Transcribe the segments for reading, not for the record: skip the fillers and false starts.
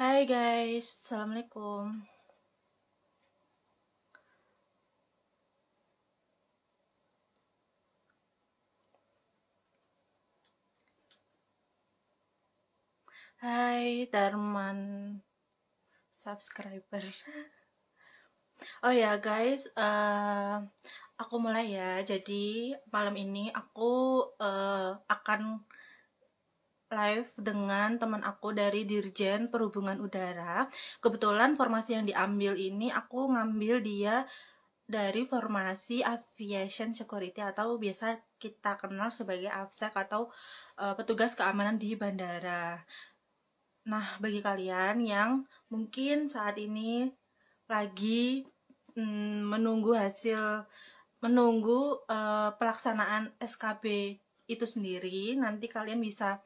Hai guys, Assalamualaikum. Hai Darman subscriber. Oh ya guys, aku mulai ya. Jadi malam ini aku akan live dengan teman aku dari Dirjen Perhubungan Udara. Kebetulan formasi yang diambil ini aku ngambil dia dari formasi Aviation Security atau biasa kita kenal sebagai AFSEC atau petugas keamanan di bandara. Nah, bagi kalian yang mungkin saat ini lagi menunggu pelaksanaan SKB itu sendiri, nanti kalian bisa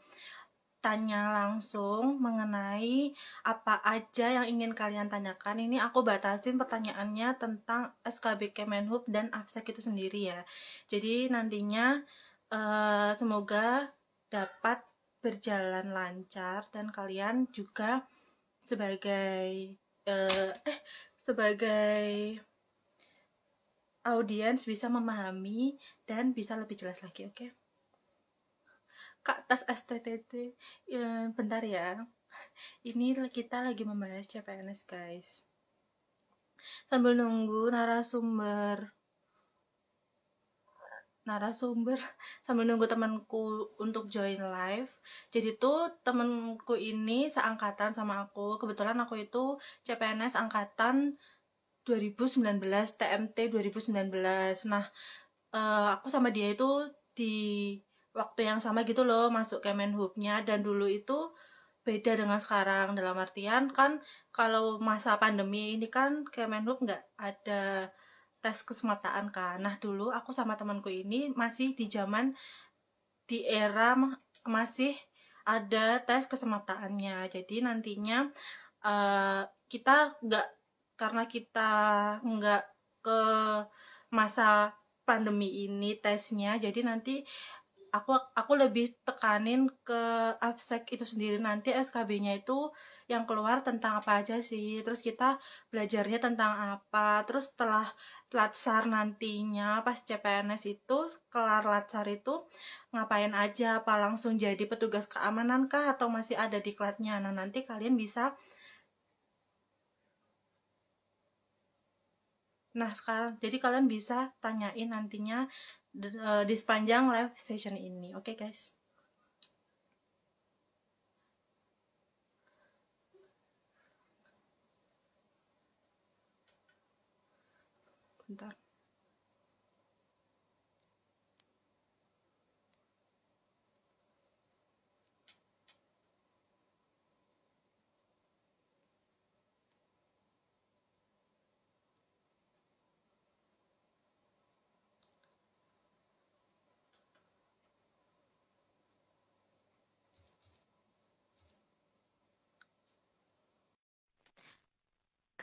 tanya langsung mengenai apa aja yang ingin kalian tanyakan. Ini aku batasin pertanyaannya tentang SKB Kemenhub dan AFSEC itu sendiri ya. Jadi nantinya semoga dapat berjalan lancar dan kalian juga sebagai eh, eh sebagai audiens bisa memahami dan bisa lebih jelas lagi, oke? Kak, tas STTT, bentar ya. Ini kita lagi membahas CPNS, guys. Sambil nunggu narasumber sambil nunggu temanku untuk join live. Jadi tuh temanku ini seangkatan sama aku. Kebetulan aku itu CPNS angkatan 2019, TMT 2019. Nah, aku sama dia itu di waktu yang sama gitu loh masuk Kemenhubnya, dan dulu itu beda dengan sekarang, dalam artian kan kalau masa pandemi ini kan Kemenhub nggak ada tes kesemataan kan. Nah, dulu aku sama temanku ini masih di zaman di era masih ada tes kesemataannya. Jadi nantinya uh, kita nggak karena kita nggak ke masa pandemi ini tesnya, jadi nanti aku lebih tekanin ke absek itu sendiri. Nanti SKB-nya itu yang keluar tentang apa aja sih, terus kita belajarnya tentang apa, terus setelah latsar nantinya pas CPNS itu kelar latsar itu ngapain aja, apa langsung jadi petugas keamanan kah atau masih ada diklatnya. Nah, nanti kalian bisa. Nah, sekarang jadi kalian bisa tanyain nantinya di sepanjang live session ini. Oke, guys. Bentar.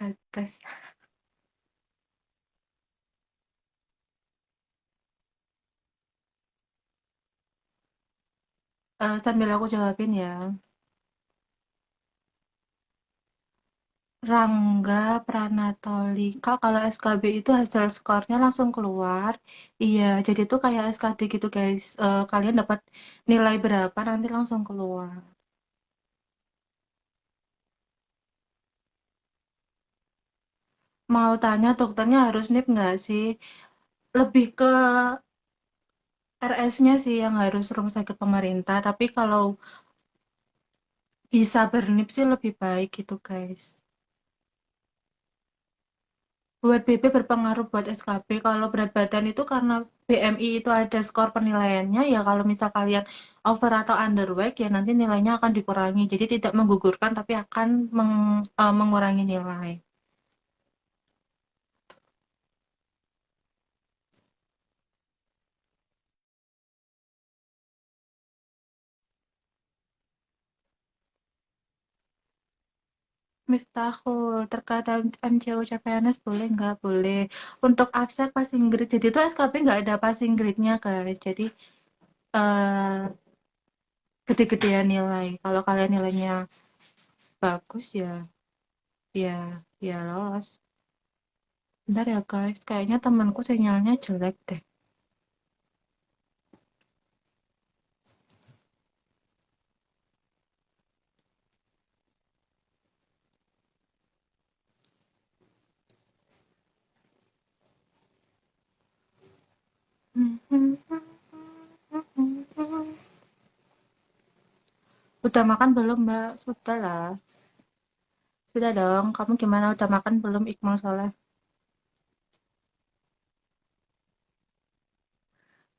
Gagas. Sambil aku jawabin ya. Rangga Pranatolika, kalau SKB itu hasil skornya langsung keluar. Iya, jadi itu kayak SKD gitu guys. Kalian dapat nilai berapa nanti langsung keluar. Mau tanya dokternya harus NIP nggak sih? Lebih ke RS-nya sih yang harus rumah sakit pemerintah. Tapi kalau bisa bernip sih lebih baik gitu guys. Buat BP berpengaruh buat SKB. Kalau berat badan itu karena BMI itu ada skor penilaiannya ya, kalau misal kalian over atau underweight ya nanti nilainya akan dikurangi. Jadi tidak menggugurkan tapi akan mengurangi nilai. Miftahul, terkait MCU CPNS boleh nggak? Boleh. Untuk absen passing grade, jadi itu SKB nggak ada passing grade-nya guys. Jadi eh, gede-gedean nilai. Kalau kalian nilainya bagus ya, ya, ya lolos. Bentar ya guys, kayaknya temanku sinyalnya jelek deh. Udah makan belum, Mbak? Sudah lah. Sudah dong. Kamu gimana? Udah makan belum, Iqmal Soleh?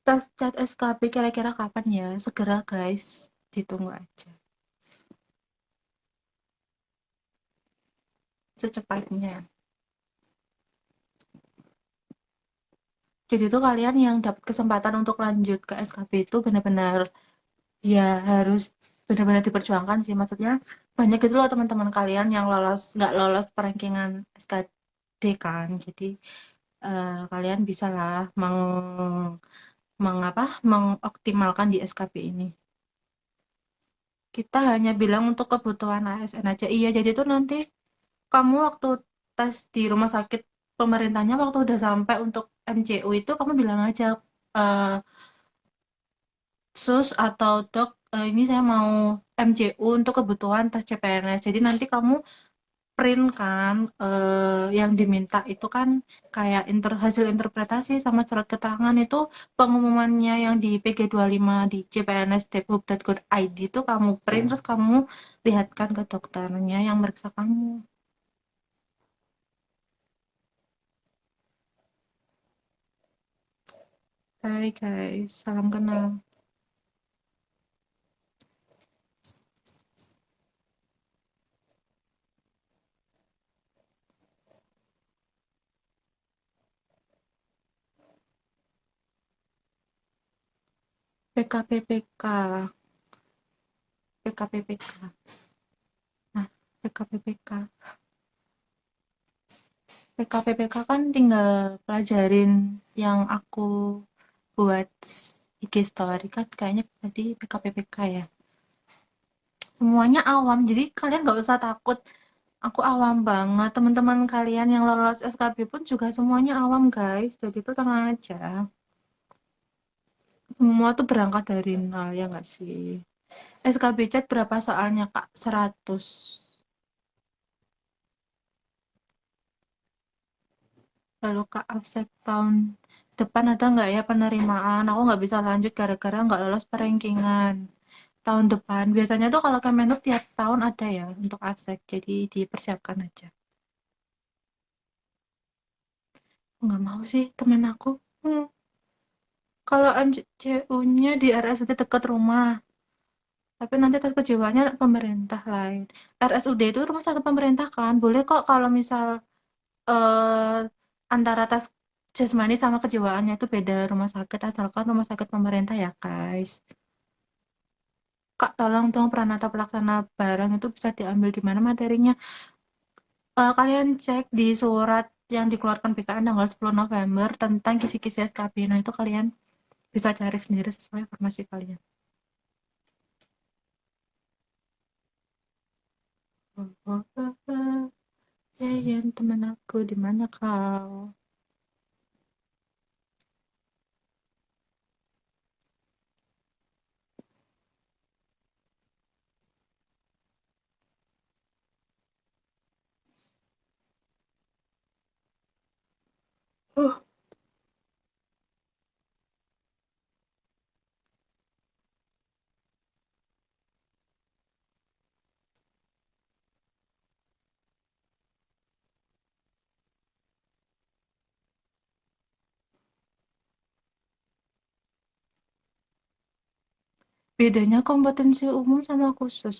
Tas cat SKP kira-kira kapan ya? Segera guys. Ditunggu aja. Secepatnya. Jadi tuh kalian yang dapat kesempatan untuk lanjut ke SKP itu benar-benar ya harus benar-benar diperjuangkan sih. Maksudnya banyak gitu loh teman-teman kalian yang lolos nggak lolos perankingan SKD kan. Jadi kalian bisa lah mengoptimalkan di SKP ini. Kita hanya bilang untuk kebutuhan ASN aja. Iya, jadi tuh nanti kamu waktu tes di rumah sakit pemerintahnya waktu udah sampai untuk MCU itu kamu bilang aja eh, sus atau dok ini saya mau MCU untuk kebutuhan tes CPNS. Jadi nanti kamu print kan yang diminta itu kan kayak hasil interpretasi sama surat keterangan itu pengumumannya yang di PG 25 di cpns.debhub.go.id itu kamu print terus kamu lihatkan ke dokternya yang meriksa kamu. Hai guys, salam kenal. PKPPK, PKPPK. Nah, PKPPK. PKPPK kan tinggal pelajarin yang aku buat IG story kan kayaknya tadi PKPPK ya. Semuanya awam, jadi kalian nggak usah takut. Aku awam banget. Teman-teman kalian yang lolos SKB pun juga semuanya awam guys. Jadi itu tenang aja. Semua tuh berangkat dari nol ya nggak sih? SKB chat berapa soalnya kak? 100. Lalu kak Afsek tahun depan ada nggak ya penerimaan? Aku nggak bisa lanjut gara-gara nggak lolos perankingan. Tahun depan. Biasanya tuh kalau Kemenhub tiap tahun ada ya untuk ASEK, jadi dipersiapkan aja. Nggak mau sih temen aku. Hmm. Kalau MCU-nya di RSUD dekat rumah, tapi nanti tes kejiwaannya pemerintah lain. RSUD itu rumah sakit pemerintah kan, boleh kok kalau misal eh, antara tes jasmani sama kejiwaannya itu beda rumah sakit, asalkan rumah sakit pemerintah ya guys. Kak, tolong dong Pranata Pelaksana barang itu bisa diambil di mana materinya. Kalian cek di surat yang dikeluarkan BKN tanggal 10 November tentang kisi-kisi SKB. Nah, itu kalian bisa cari sendiri sesuai informasi kalian. Yayan, teman aku, di mana kau? Oh, bedanya kompetensi umum sama khusus.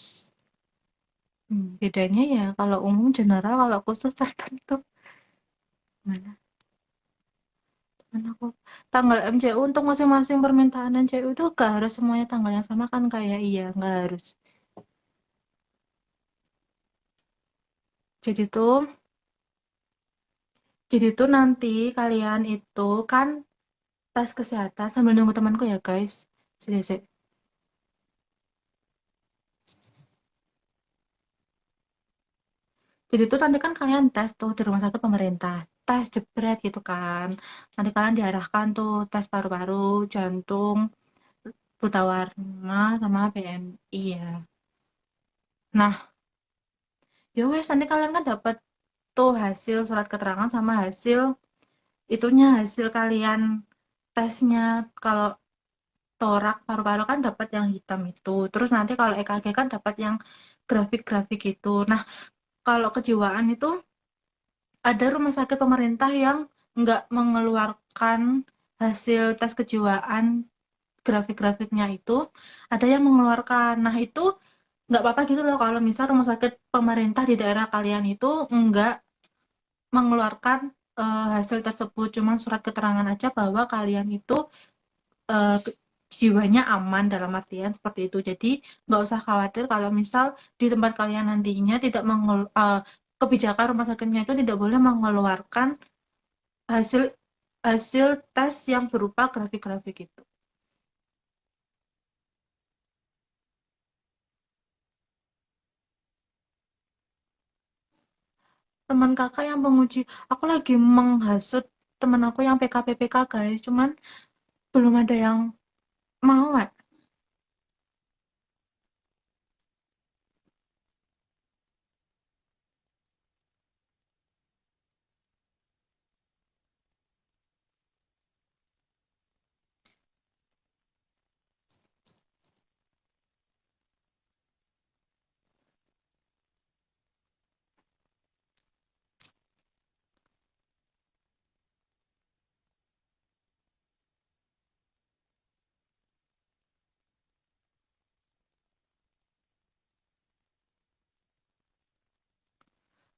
Bedanya ya kalau umum general, kalau khusus tertentu. Mana? Mana aku? Tanggal MCU untuk masing-masing permintaan MCU itu gak harus semuanya tanggal yang sama kan kayak iya, nggak harus. Jadi tuh Jadi tuh nanti kalian itu kan tes kesehatan sambil nunggu temanku ya guys. Sini. 。 sih. 。Jadi tuh nanti kan kalian tes tuh di rumah sakit pemerintah, tes jebret gitu kan. Nanti kalian diarahkan tuh tes paru-paru, jantung, buta warna, sama BMI ya. Nah, ya wes nanti kalian kan dapat tuh hasil surat keterangan sama hasil itunya, hasil kalian tesnya. Kalau torak paru-paru kan dapat yang hitam itu. Terus nanti kalau EKG kan dapat yang grafik-grafik itu. Nah, kalau kejiwaan itu ada rumah sakit pemerintah yang nggak mengeluarkan hasil tes kejiwaan grafik-grafiknya itu, ada yang mengeluarkan. Nah, itu nggak apa-apa gitu loh kalau misal rumah sakit pemerintah di daerah kalian itu nggak mengeluarkan hasil tersebut, cuma surat keterangan aja bahwa kalian itu eh, jiwanya aman, dalam artian seperti itu. Jadi nggak usah khawatir kalau misal di tempat kalian nantinya tidak kebijakan rumah sakitnya itu tidak boleh mengeluarkan hasil hasil tes yang berupa grafik-grafik itu. Teman kakak yang penguji, aku lagi menghasut teman aku yang PKPPK guys, cuman belum ada yang mau.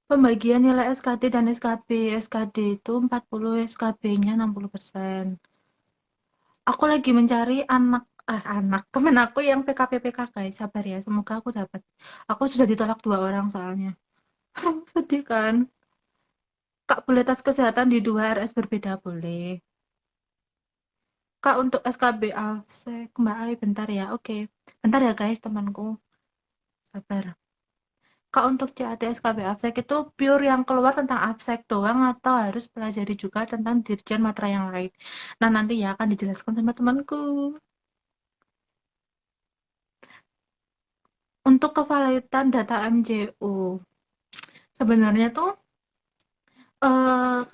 Pembagian nilai SKD dan SKB. SKD itu 40, SKB-nya 60%. Aku lagi mencari anak temen aku yang PKPPK guys. Sabar ya, semoga aku dapat. Aku sudah ditolak 2 orang soalnya. Sedih kan? Kak, boleh tes kesehatan di 2 RS berbeda boleh. Kak, untuk SKB Alsek, Mbak Ai, bentar ya. Oke. Bentar ya guys, temanku. Sabar. Kak, untuk CAT SKB Afsek itu pure yang keluar tentang Afsek doang atau harus pelajari juga tentang dirjen matra yang lain? Nah, nanti ya akan dijelaskan sama temanku. Untuk kevalitan data MJU, sebenarnya tuh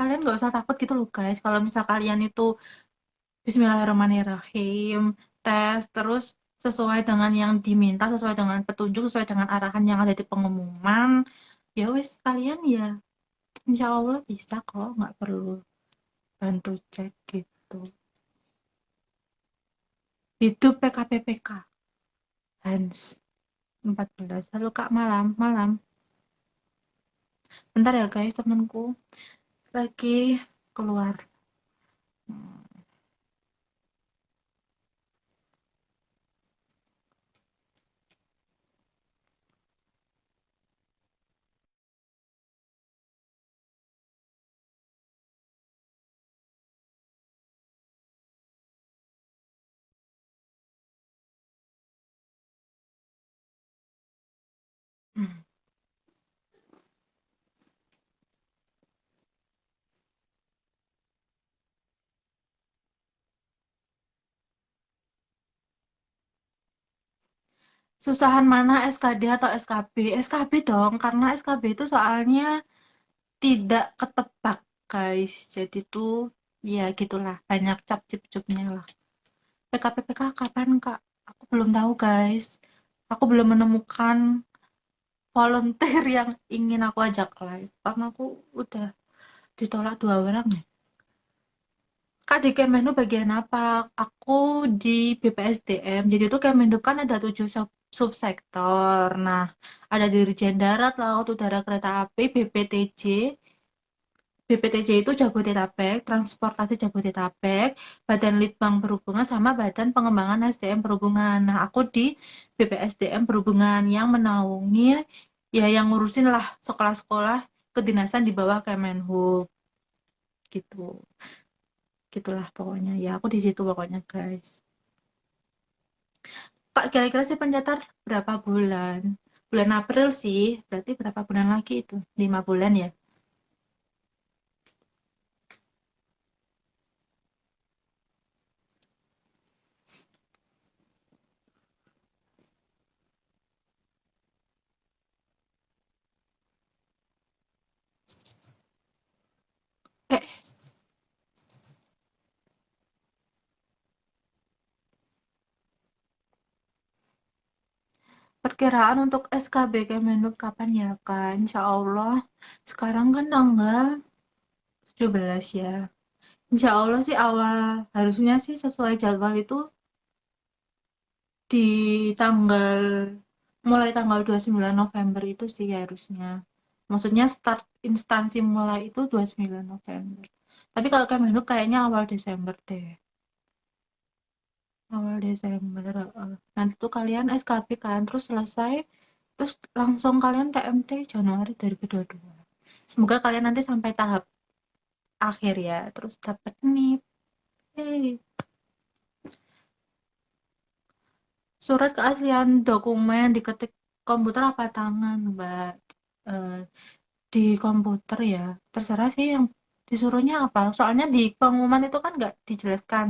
kalian nggak usah takut gitu loh guys. Kalau misal kalian itu Bismillahirrahmanirrahim, tes terus sesuai dengan yang diminta, sesuai dengan petunjuk, sesuai dengan arahan yang ada di pengumuman, ya wes kalian ya insya Allah bisa kok, nggak perlu bantu cek gitu. Itu PKPPK Hans 14. Halo Kak, malam malam. Bentar ya guys, temenku lagi keluar. Hmm. Susahan mana SKD atau SKB? SKB dong, karena SKB itu soalnya tidak ketebak guys. Jadi tuh ya gitulah, banyak cap cip cupnya lah. PKPPK kapan Kak? Aku belum tahu guys. Aku belum menemukan volunteer yang ingin aku ajak live karena aku udah ditolak 2 orang ya. Kak, di Kemenlu bagian apa? Aku di BPSDM. Jadi itu Kemenlu kan ada 7 subsektor. Nah, ada Dirjen Darat, Laut, Udara, Kereta Api, BPTJ. BPTJ itu Jabodetabek, Transportasi Jabodetabek, Badan Litbang Perhubungan, sama Badan Pengembangan SDM Perhubungan. Nah, aku di BPSDM Perhubungan yang menaungi, ya yang ngurusin lah sekolah-sekolah kedinasan di bawah Kemenhub gitu. Gitulah pokoknya. Ya, aku di situ pokoknya, guys. Kak, kira-kira sih pencatat berapa bulan? Bulan April sih, berarti berapa bulan lagi itu? 5 bulan ya? Eh, perkiraan untuk SKB Kemenhub kapan ya, Kak? Insya Allah, sekarang kan tanggal 17 ya. Insya Allah sih awal, harusnya sih sesuai jadwal itu di tanggal, mulai tanggal 29 November itu sih harusnya. Maksudnya start instansi mulai itu 29 November. Tapi kalau Kemenhub kayaknya awal Desember deh. Awal Desember. Nanti tuh kalian SKP kan, terus selesai, terus langsung kalian TMT Januari 2022. Semoga kalian nanti sampai tahap akhir ya, terus dapat nih. Hey. Surat keaslian dokumen diketik komputer apa tangan, Mbak? Eh, di komputer ya. Terserah sih yang disuruhnya apa. Soalnya di pengumuman itu kan nggak dijelaskan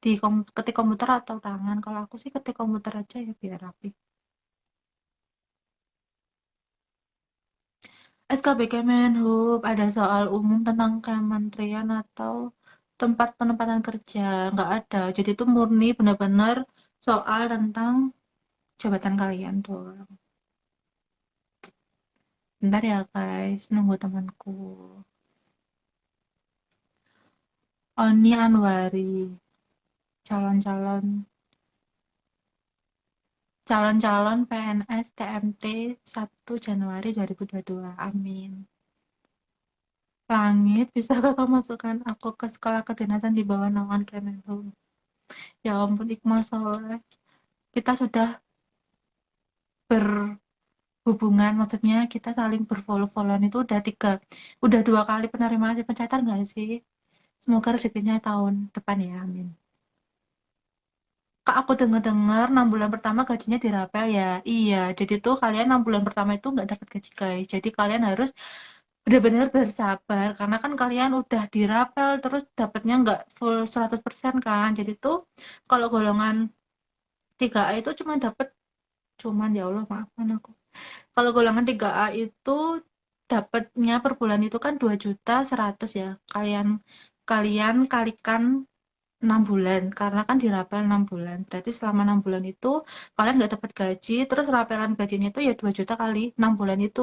di ketik komputer atau tangan. Kalau aku sih ketik komputer aja ya biar rapi. SKB Kemenhub ada soal umum tentang kementerian atau tempat penempatan kerja. Nggak ada. Jadi itu murni benar-benar soal tentang jabatan kalian tuh. Bentar ya guys, nunggu temanku. Oni Anwari, calon-calon calon-calon PNS TMT 1 Januari 2022. Amin. Langit, bisa kakak masukkan aku ke sekolah kedinasan di bawah naungan Kemenhub? Ya ampun, Iqmal Soleh. Kita sudah berhubungan, maksudnya kita saling berfollow-followan itu udah 2 kali penerimaan pencatatan nggak sih? Semoga rezekinya tahun depan ya, amin. Kak, aku denger-denger 6 bulan pertama gajinya dirapel ya. Iya, jadi tuh kalian 6 bulan pertama itu nggak dapat gaji guys. Jadi kalian harus benar-benar bersabar karena kan kalian udah dirapel terus dapatnya nggak full 100% kan. Jadi tuh kalau golongan 3A itu cuman ya Allah maafkan aku. Kalau golongan 3A itu dapatnya per bulan itu kan 2.100.000 ya. Kalian kalian kalikan 6 bulan karena kan dirapel 6 bulan. Berarti selama 6 bulan itu kalian nggak dapat gaji, terus rapelan gajinya itu ya 2 juta kali 6 bulan itu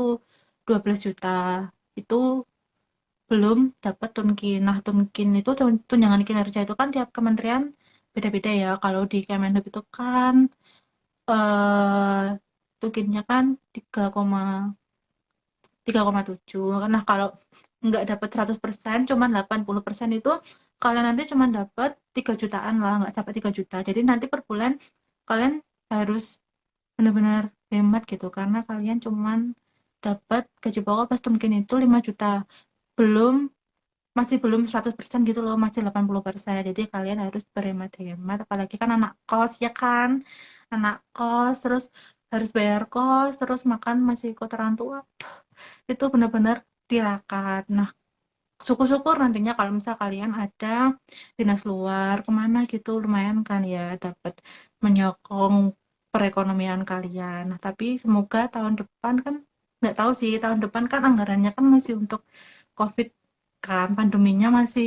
12 juta. Itu belum dapat tunkin. Nah, tunkin itu tunjangan kinerja itu kan tiap kementerian beda-beda ya. Kalau di Kemenhub itu kan eh tunkinnya kan 3,7. Nah, kalau nggak dapat 100%, cuman 80% itu kalian nanti cuman dapat 3 jutaan lah, nggak sampai 3 juta. Jadi nanti per bulan kalian harus benar-benar hemat gitu karena kalian cuman dapat gaji pokok plus mungkin itu 5 juta. Belum masih belum 100% gitu loh, masih 80%. Jadi kalian harus berhemat-hemat apalagi kan anak kos ya kan. Anak kos terus harus bayar kos, terus makan masih ikut orang tua. Itu benar-benar tirakat. Nah, syukur-syukur nantinya kalau misal kalian ada dinas luar kemana gitu lumayan kan ya dapat menyokong perekonomian kalian. Nah, tapi semoga tahun depan kan nggak tahu sih tahun depan kan anggarannya kan masih untuk COVID kan pandeminya masih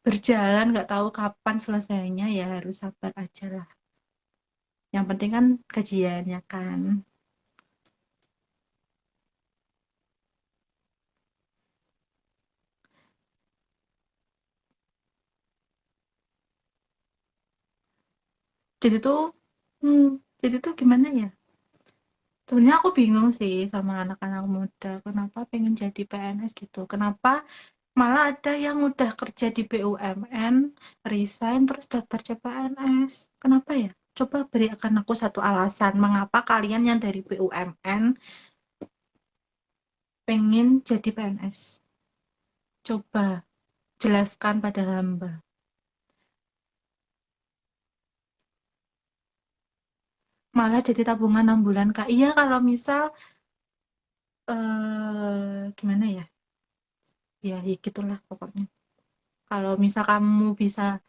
berjalan nggak tahu kapan selesainya ya harus sabar aja lah. Yang penting kan gajian ya kan. Jadi tuh hmm, jadi tuh gimana ya? Sebenarnya aku bingung sih sama anak-anak muda, kenapa pengen jadi PNS gitu. Kenapa malah ada yang udah kerja di BUMN, resign terus daftar CPNS. Kenapa ya? Coba berikan aku satu alasan mengapa kalian yang dari BUMN pengen jadi PNS. Coba jelaskan pada hamba. Malah jadi tabungan 6 bulan, Kak. Iya, kalau misal Gimana ya? Ya, ya gitulah pokoknya. Kalau misal kamu bisa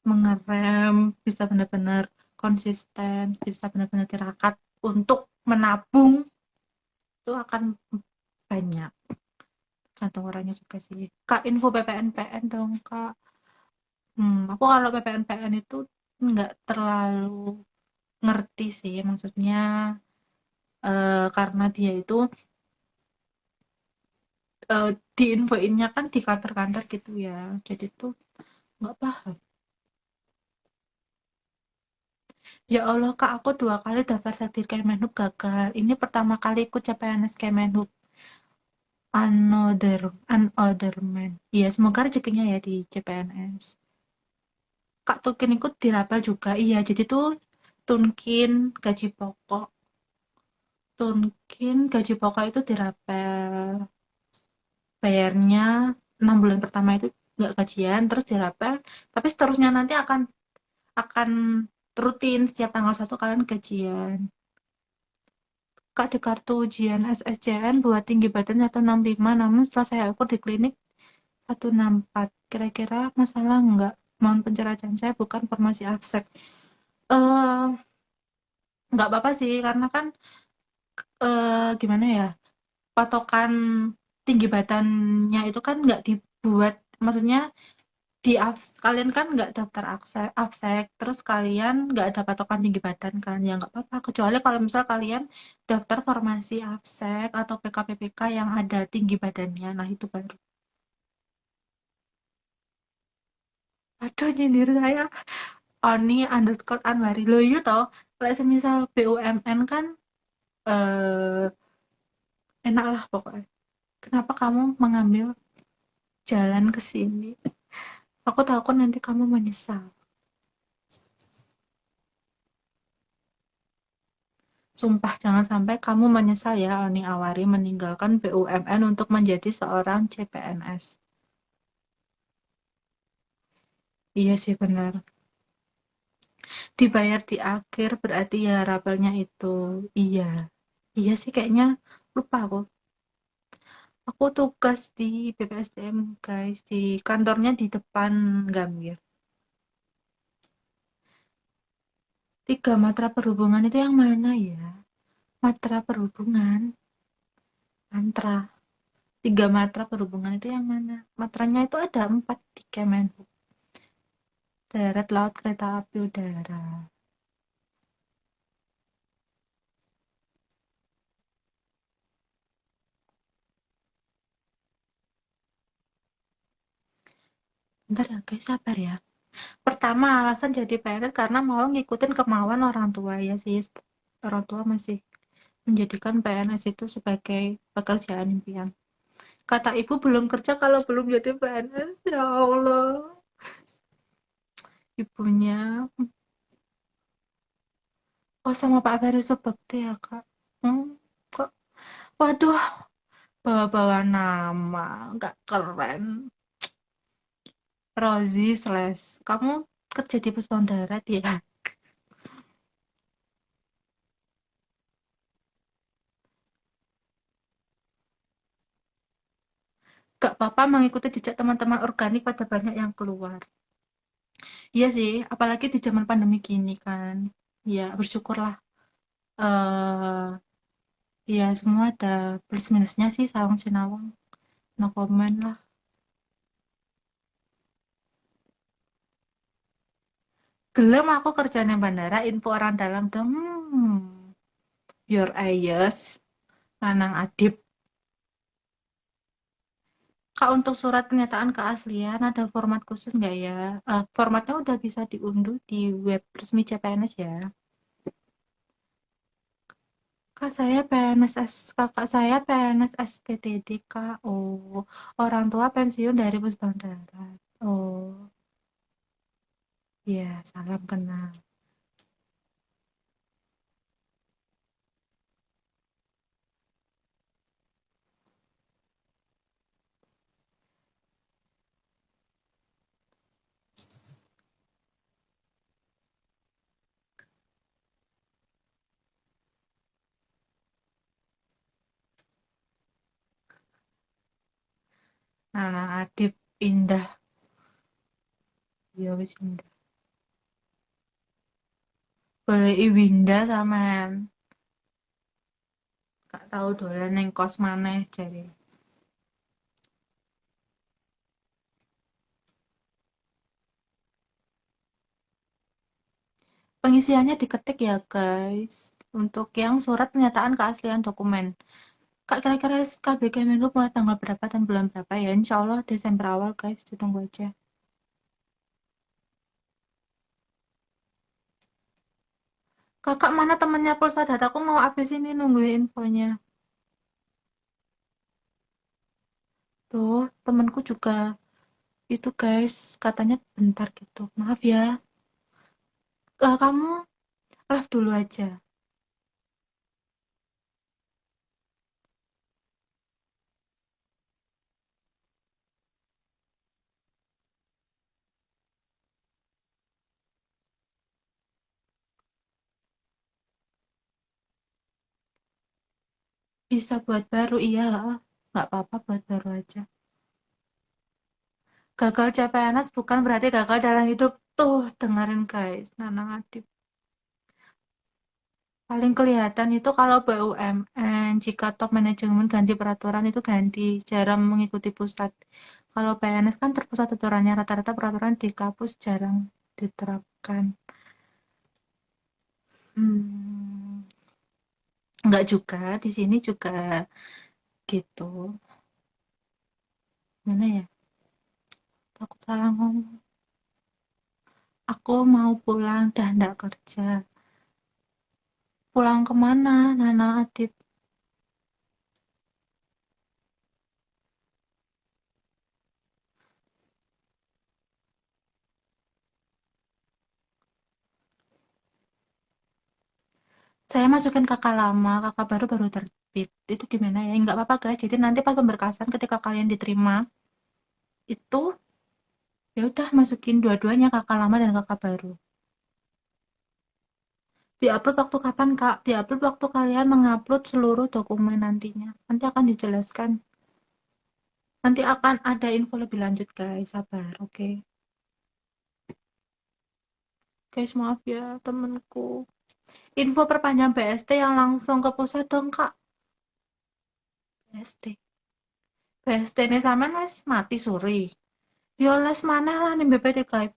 mengerem, bisa benar-benar konsisten, bisa benar-benar tirakat untuk menabung, itu akan banyak. Tergantung orangnya juga sih. Kak, info PPNPN dong, Kak. Aku kalau PPNPN itu nggak terlalu ngerti sih, maksudnya karena dia itu diinfoinnya kan di kantor-kantor gitu ya. Jadi tuh nggak paham. Ya Allah, Kak, aku 2 kali daftar di Kemenhub gagal. Ini pertama kali ikut CPNS Kemenhub. Another man. Iya, semoga rezekinya ya di CPNS. Kak Tukin ikut dirapel juga. Iya, jadi tuh Tunkin gaji pokok. Tunkin gaji pokok itu dirapel. Bayarnya 6 bulan pertama itu nggak gajian, terus dirapel. Tapi seterusnya nanti akan rutin setiap tanggal 1 kalian gajian. Kak, di kartu ujian SSCN buat tinggi badan 165, namun setelah saya ukur di klinik 164. Kira-kira masalah nggak? Mohon pencerahan, saya bukan formasi abstrak. eh nggak apa-apa sih, karena kan gimana ya, patokan tinggi badannya itu kan nggak dibuat, maksudnya kalian kan nggak daftar absek, terus kalian nggak ada patokan tinggi badan kan, ya nggak apa-apa, kecuali kalau misal kalian daftar formasi absek atau PKPPK yang ada tinggi badannya, nah itu baru. Aduh, nyindir saya. Oni underscore Anwari lo yuk toh, kalau semisal BUMN kan eh enak lah pokoknya. Kenapa kamu mengambil jalan ke sini? Aku takut nanti kamu menyesal. Sumpah jangan sampai kamu menyesal ya, Oni Awari, meninggalkan BUMN untuk menjadi seorang CPNS. Iya sih benar. Dibayar di akhir berarti ya rapelnya itu. Iya. Iya sih kayaknya, lupa aku. Aku tugas di BPSDM guys, di kantornya di depan Gambir. 3 matra perhubungan itu yang mana ya? Matra perhubungan, mantra. 3 matra perhubungan itu yang mana? Matranya itu ada 4 di Kemenhub. Darat, laut, kereta api, udara. Bentar ya guys, sabar ya. Pertama, alasan jadi PNS karena mau ngikutin kemauan orang tua ya sih. Orang tua masih menjadikan PNS itu sebagai pekerjaan impian. Kata ibu belum kerja kalau belum jadi PNS. Ya Allah. Ibunya. Oh, sama Pak Ferry Subakti ya kak. Kok. Waduh, bawa-bawa nama. Nggak keren. Rosie slash. Kamu kerja di Pos Darat ya? Gak apa-apa mengikuti jejak teman-teman organik, pada banyak yang keluar. Iya sih, apalagi di zaman pandemi gini kan. Ya, bersyukurlah. Ya, semua ada plus minusnya sih, sawang sinawang. No comment lah. Gelem aku kerjanya bandara, info orang dalam tuh. Your eyes, Nanang Adib. Kak, untuk surat pernyataan keaslian ada format khusus nggak ya? Formatnya udah bisa diunduh di web resmi CPNS ya. Kakak saya PNS STTD, Kak. Oh, orang tua pensiun dari Bus Bandara. Oh, iya, salam kenal. Nanang Adip Indah. Ya wis Indah. Boleh Iwinda sampean. Gak tau dolan ning kos maneh jare. Pengisiannya diketik ya, guys. Untuk yang surat pernyataan keaslian dokumen. Kak, kira-kira SKB Kemenlu mulai tanggal berapa dan bulan berapa ya? Insya Allah Desember awal, guys. Ditunggu aja. Kakak mana temennya Pulsa Data? Aku mau habis ini nungguin infonya. Tuh, temenku juga itu, guys. Katanya bentar gitu. Maaf ya. Kamu live dulu aja. Bisa buat baru, iya. Nggak apa-apa buat baru aja. Gagal CPNS bukan berarti gagal dalam hidup. Tuh, dengerin guys. Nanang Adip. Paling kelihatan itu kalau BUMN, jika top manajemen ganti peraturan itu ganti, jarang mengikuti pusat. Kalau PNS kan terpusat aturannya, rata-rata peraturan di kampus jarang diterapkan. Hmm, enggak juga, di sini juga gitu. Mana ya? Takut salah ngomong. Aku mau pulang, dah ndak kerja. Pulang kemana, Nana Adip? Saya masukin kakak lama, kakak baru baru terbit. Itu gimana ya? Nggak apa-apa guys. Jadi nanti pas pemberkasan ketika kalian diterima, itu ya udah masukin dua-duanya kakak lama dan kakak baru. Diupload waktu kapan kak? Diupload waktu kalian mengupload seluruh dokumen nantinya. Nanti akan dijelaskan. Nanti akan ada info lebih lanjut guys. Sabar, oke? Okay? Guys maaf ya temenku. Info perpanjang BST yang langsung ke pusat dong kak. BST. BST ini sampean wis mati suri. Ya les maneh lah nih BPTKIP.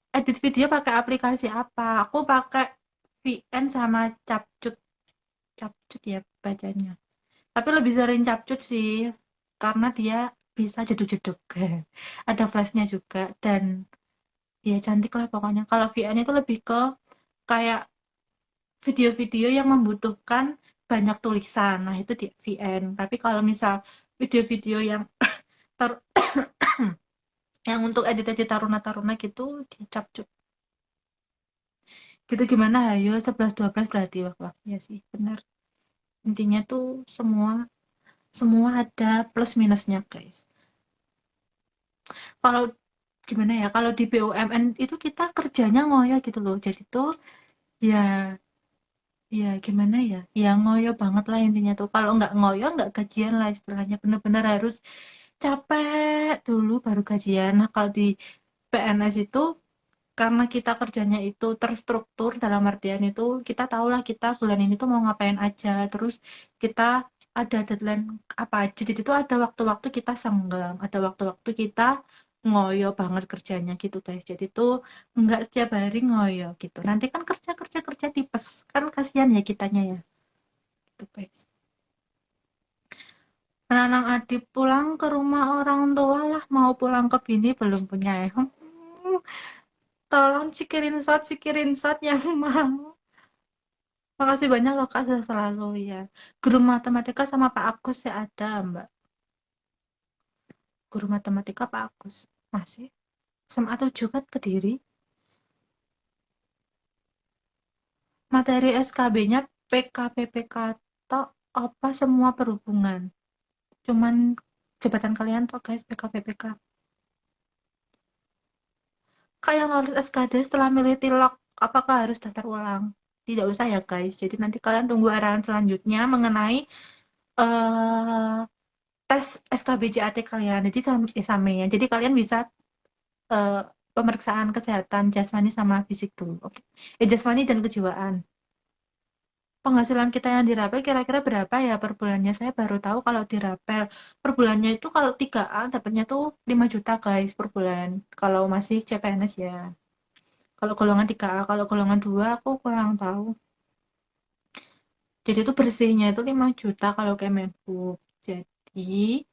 Edit video pakai aplikasi apa? Aku pakai VN sama Capcut. Capcut ya bacanya. Tapi lebih sering Capcut sih, karena dia bisa jeduk-jeduk. Ada flashnya juga dan ya cantik lah pokoknya. Kalau VN itu lebih ke kayak video-video yang membutuhkan banyak tulisan. Nah, itu di VN. Tapi kalau misal video-video yang ter yang untuk edit-edit taruna-taruna gitu di Capcut. Gitu gimana ayo 11-12 berarti wah ya sih benar. Intinya tuh semua semua ada plus minusnya guys. Kalau gimana ya, kalau di BUMN itu kita kerjanya ngoyo gitu loh, jadi tuh ya ya gimana ya, ya ngoyo banget lah intinya tuh. Kalau nggak ngoyo nggak gajian lah istilahnya, bener-bener harus capek dulu baru gajian. Nah kalau di PNS itu karena kita kerjanya itu terstruktur, dalam artian itu kita tahulah kita bulan ini tuh mau ngapain aja, terus kita ada deadline apa aja, jadi itu ada waktu-waktu kita senggang, ada waktu-waktu kita ngoyo banget kerjanya gitu guys. Jadi tuh nggak setiap hari ngoyo gitu, nanti kan kerja kerja kerja tipes kan, kasihan ya kitanya ya gitu guys. Nanang Adip pulang ke rumah orang tua lah, mau pulang ke bini belum punya ya. Tolong cikirin shot yang mau. Makasih banyak loh Kak sudah selalu ya. Guru matematika sama Pak Agus ya ada Mbak. Guru matematika Pak Agus. Masih. Sama atau juga Kediri. Materi SKB-nya PKPPK atau apa semua perhubungan. Cuman jabatan kalian tuh guys PKPPK. Kak yang harus SKD setelah milih tilak, apakah harus daftar ulang? Tidak usah ya guys. Jadi nanti kalian tunggu arahan selanjutnya mengenai eh tes SKBJAT kalian. Jadi samanya. Jadi kalian bisa eh, pemeriksaan kesehatan jasmani sama fisik dulu. Oke. Jasmani dan kejiwaan. Penghasilan kita yang dirapel kira-kira berapa ya per bulannya? Saya baru tahu kalau dirapel per bulannya itu kalau 3A dapatnya tuh 5 juta guys per bulan. Kalau masih CPNS ya. Kalau golongan 3A, kalau golongan 2 aku kurang tahu. Jadi itu bersihnya itu 5 juta kalau Kemenhub. Jadi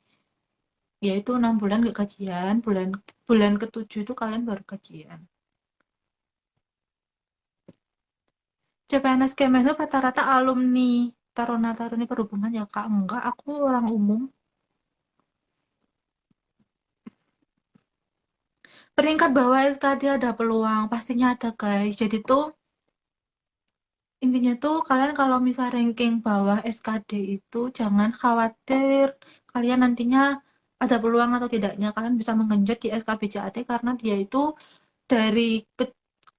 ya itu 6 bulan gak gajian, bulan bulan ketujuh itu kalian baru gajian. CPNS Kemenhub rata-rata alumni Taruna Taruni Perhubungan ya Kak. Enggak, aku orang umum. Peringkat bawah SKD ada peluang, pastinya ada guys. Jadi tuh intinya tuh kalian kalau misal ranking bawah SKD itu jangan khawatir kalian nantinya ada peluang atau tidaknya kalian bisa menggenjot di SKBJAT karena dia itu dari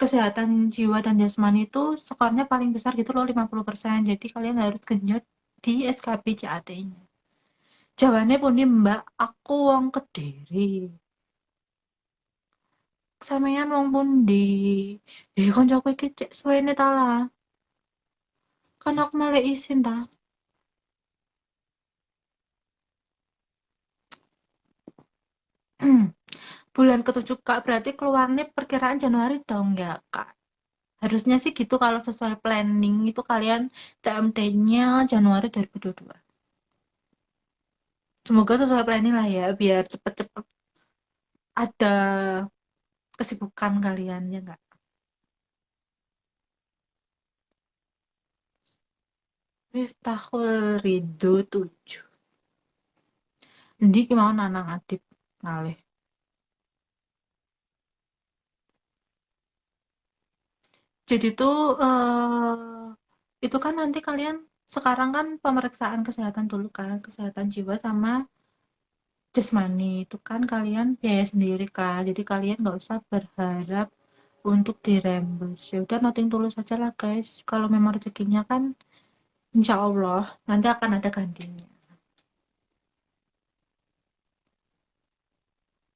kesehatan jiwa dan jasmani itu skornya paling besar gitu loh 50%. Jadi kalian harus genjot di SKBJAT-nya. Jawabannya pun nih Mbak, aku wong Kediri. Sampeyan wong pundi? Koncoku iki cek suwene ta lah. Kan aku malah isin ta. Bulan ketujuh Kak, berarti keluarnya perkiraan Januari dong ya Kak. Harusnya sih gitu kalau sesuai planning itu kalian TMT-nya Januari 2022. Semoga sesuai planning lah ya, biar cepet-cepet ada kesibukan kalian ya nggak? Miftahul Ridho 7. Jadi gimana nanang adip ngalih. Jadi tuh itu kan nanti kalian sekarang kan pemeriksaan kesehatan dulu kan, kesehatan jiwa sama jasmani itu kan kalian biaya sendiri kan. Jadi kalian nggak usah berharap untuk dirembes. Ya udah noting tulus aja lah guys. Kalau memang rezekinya kan insya Allah nanti akan ada gantinya.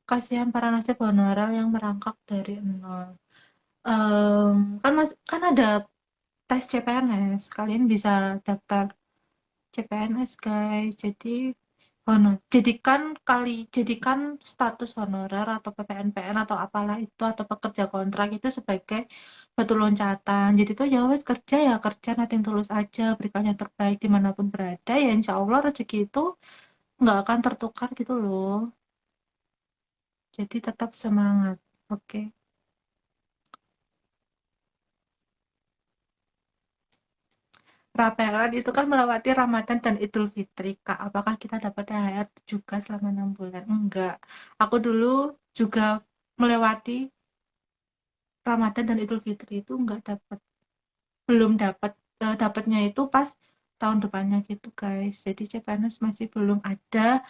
Kasihan para nasib honorer yang merangkak dari nol. Kan kan ada tes CPNS. Kalian bisa daftar CPNS guys. Jadi jadikan status honorer atau PPNPN atau apalah itu atau pekerja kontrak itu sebagai batu loncatan. Jadi tuh ya wes kerja ya kerja nating tulus aja berikan yang terbaik dimanapun berada ya insya Allah rezeki itu nggak akan tertukar gitu loh. Jadi tetap semangat. Oke. Rapelan itu kan melewati Ramadan dan Idul Fitri, Kak. Apakah kita dapat THR juga selama 6 bulan? Enggak. Aku dulu juga melewati Ramadan dan Idul Fitri itu enggak dapat. Belum dapat dapatnya itu pas tahun depannya gitu, guys. Jadi CPNS masih belum ada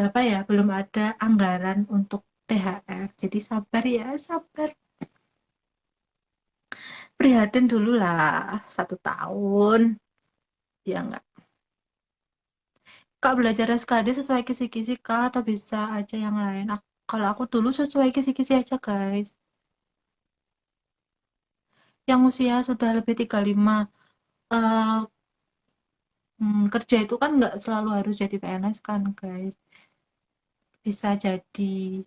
apa ya? Belum ada anggaran untuk THR. Jadi sabar ya, sabar. Prihatin dulu lah, 1 tahun. Ya enggak. Kak belajar SKD sesuai kisi-kisi Kak atau bisa aja yang lain? Kalau aku dulu sesuai kisi-kisi aja guys. Yang usia sudah lebih 35 eh kerja itu kan nggak selalu harus jadi PNS kan guys. Bisa jadi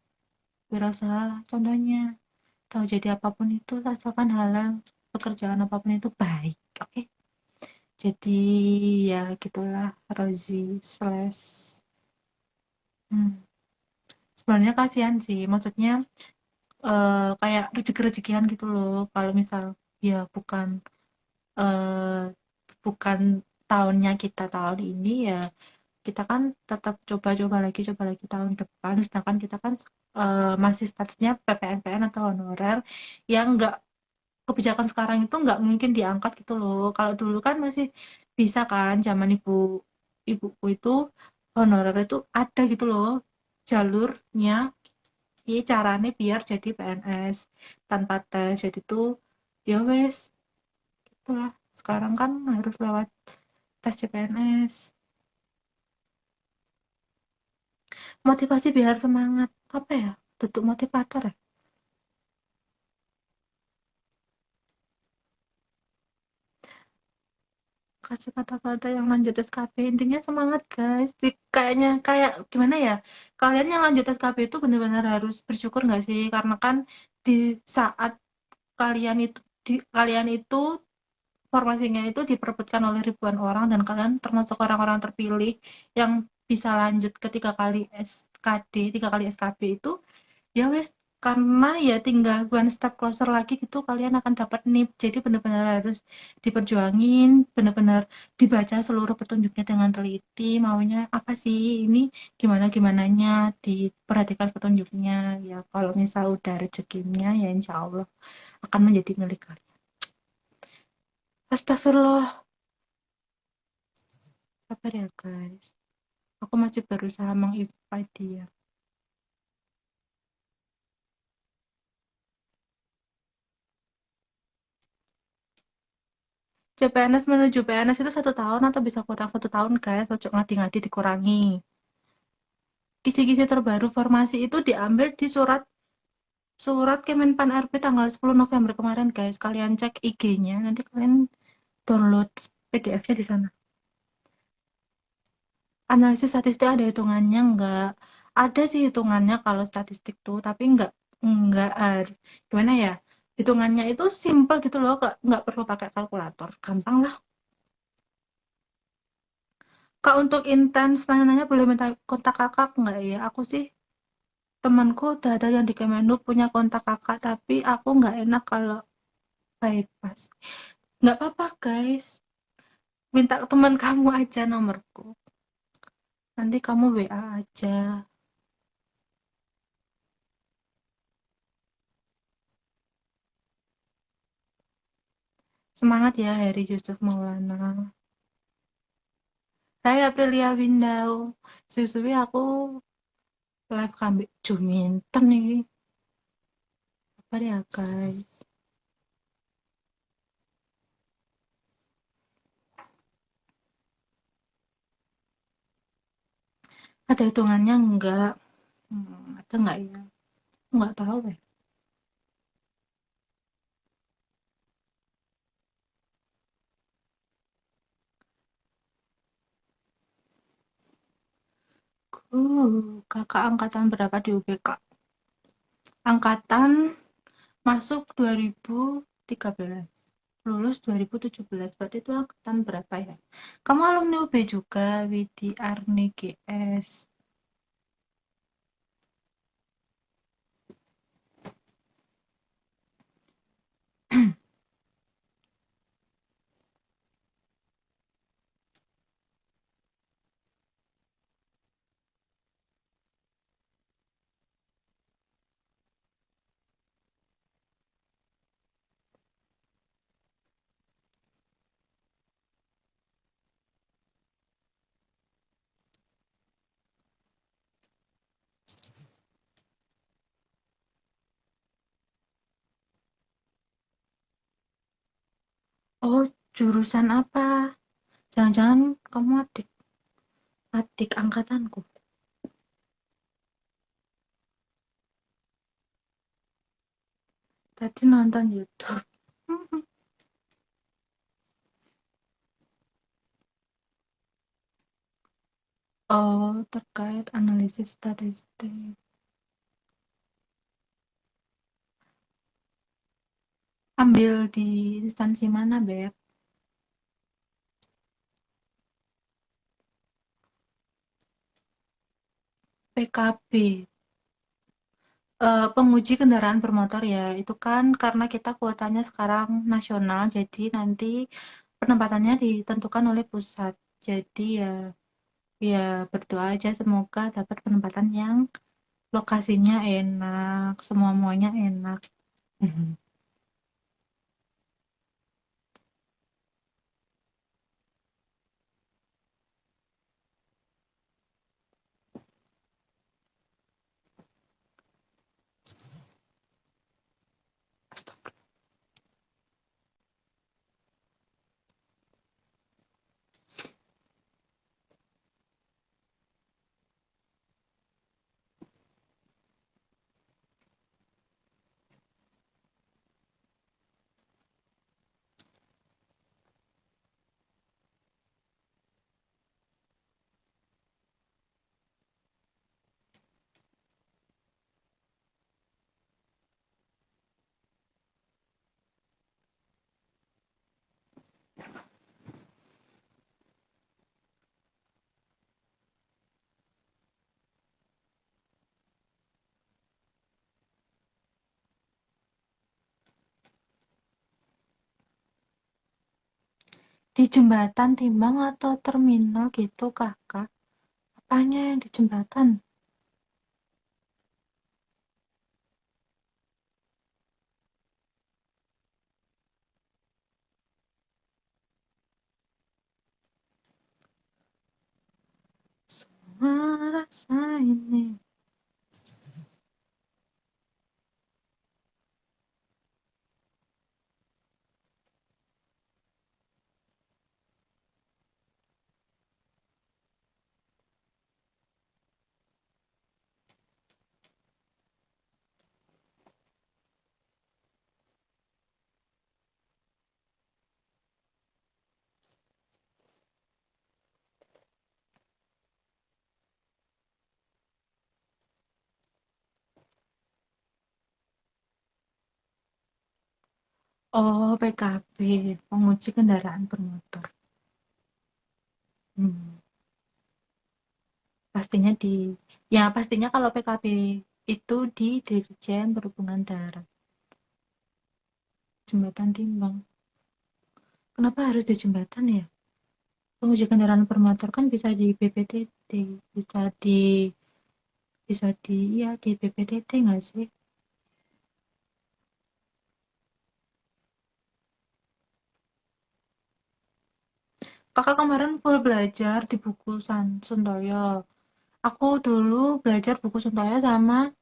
wirausaha contohnya. Tahu jadi apapun itu asalkan halal pekerjaan apapun itu baik. Oke. Jadi ya gitulah Rozi slash hmm. Sebenarnya kasihan sih. Maksudnya kayak rezeki-rezekian gitu loh kalau misal ya eh, bukan tahunnya kita tahun ini ya kita kan tetap coba lagi tahun depan sedangkan kita kan masih statusnya PPNPN atau honorer yang enggak kebijakan sekarang itu nggak mungkin diangkat gitu loh kalau dulu kan masih bisa kan zaman ibuku itu honorer itu ada gitu loh jalurnya. Iya caranya biar jadi PNS tanpa tes jadi tuh ya wes gitulah Sekarang kan harus lewat tes CPNS. Motivasi biar semangat, apa ya? Tutup motivator ya? Kasih kata-kata yang lanjut SKP, intinya semangat guys. Kayaknya kayak gimana ya, kalian yang lanjut SKP itu benar-benar harus bersyukur nggak sih, karena kan di saat kalian itu formasinya itu diperebutkan oleh ribuan orang dan kalian termasuk orang-orang terpilih yang bisa lanjut ke 3 kali SKD, 3 kali SKP itu. Ya wes, karena ya tinggal one step closer lagi gitu kalian akan dapat NIP. Jadi benar-benar harus diperjuangin, benar-benar dibaca seluruh petunjuknya dengan teliti, maunya apa sih ini, gimana gimananya, diperhatikan petunjuknya. Ya kalau misal udah rezekinya ya insya Allah akan menjadi milik kalian. Astagfirullah, sabar ya guys, aku masih berusaha menginvite dia. CPNS menuju PNS itu 1 tahun atau bisa kurang 1 tahun guys, ojo ngadi-ngadi dikurangi. Kisi-kisi terbaru formasi itu diambil di surat surat Kemenpan RB tanggal 10 November kemarin guys. Kalian cek IG-nya, nanti kalian download PDF-nya di sana. Analisis statistik ada hitungannya enggak? Ada sih hitungannya kalau statistik tuh, tapi enggak gimana ya? Hitungannya itu simple gitu loh, enggak perlu pakai kalkulator. Gampang lah. Kak, untuk intens nanya-nanya boleh minta kontak kakak enggak ya? Aku sih temanku udah ada yang di Kemenhub punya kontak kakak, tapi aku nggak enak kalau bypass. Nggak apa-apa guys, minta teman kamu aja nomorku, nanti kamu WA aja. Semangat ya Heri Yusuf Maulana. Saya Aprilia Windau, susuwi aku live kambing Juminten nih. Apa ya guys, ada hitungannya enggak? Ada nggak ya? Nggak tahu deh. Kakak angkatan berapa di UBK? Angkatan masuk 2013, lulus 2017, berarti itu angkatan berapa ya? Kamu alumni UB juga, Widi Arni GS. Oh, jurusan apa? Jangan-jangan kamu adik angkatanku. Tadi nonton YouTube. Oh, terkait analisis statistik. Ambil di instansi mana, Beb? PKB. Penguji kendaraan bermotor ya, itu kan karena kita kuotanya sekarang nasional, jadi nanti penempatannya ditentukan oleh pusat. Jadi ya, ya berdoa aja semoga dapat penempatan yang lokasinya enak, semua-muanya enak. Mhm. Di jembatan timbang atau terminal gitu, Kakak? Apanya yang di jembatan? Semua rasa ini. Oh, PKB, penguji kendaraan bermotor. Hmm, pastinya ya pastinya kalau PKB itu di Dirjen Perhubungan Darat, Jembatan Timbang. Kenapa harus di jembatan ya? Penguji kendaraan bermotor kan bisa di BPTT, bisa di BPTT nggak sih? Kakak kemarin full belajar di buku Suntoyo. Aku dulu belajar buku Suntoyo sama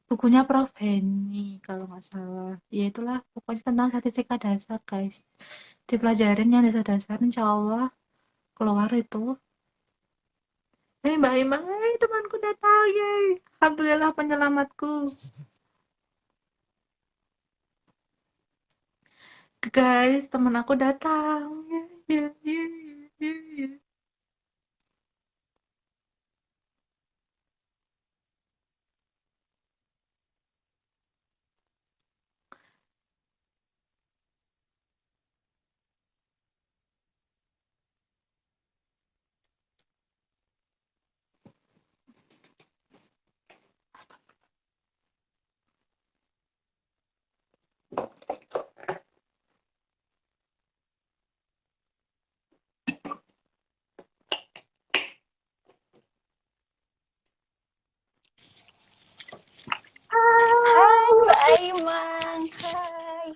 bukunya Prof. Henny kalau nggak salah. Ya itulah pokoknya tentang statistika dasar guys. Dipelajarin yang dasar-dasar insya Allah keluar itu. Mbak Imang, temanku datang, yeay. Alhamdulillah penyelamatku. Guys, teman aku datang. Yeay, yeay, yeay, yeay. Hai Mbak Aimang, hai.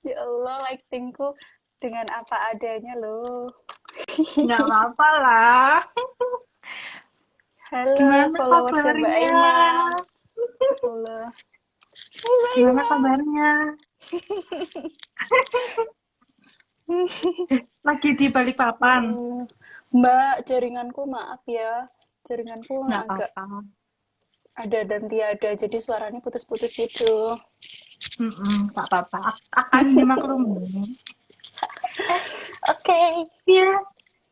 Ya Allah, lightingku dengan apa adanya loh. Nggak apa-apa lah. Halo, Gimana followersnya Mbak kabarnya? Aimang. Halo. Hai Mbak Gimana Aimang. kabarnya? Lagi di Balikpapan? Mbak, jaringanku maaf ya. Jaringanku Nggak agak apa-apa. ada dan tiada, jadi suaranya putus-putus gitu. Nggak apa-apa. Akan dimaklumi. Eh, Oke. piye?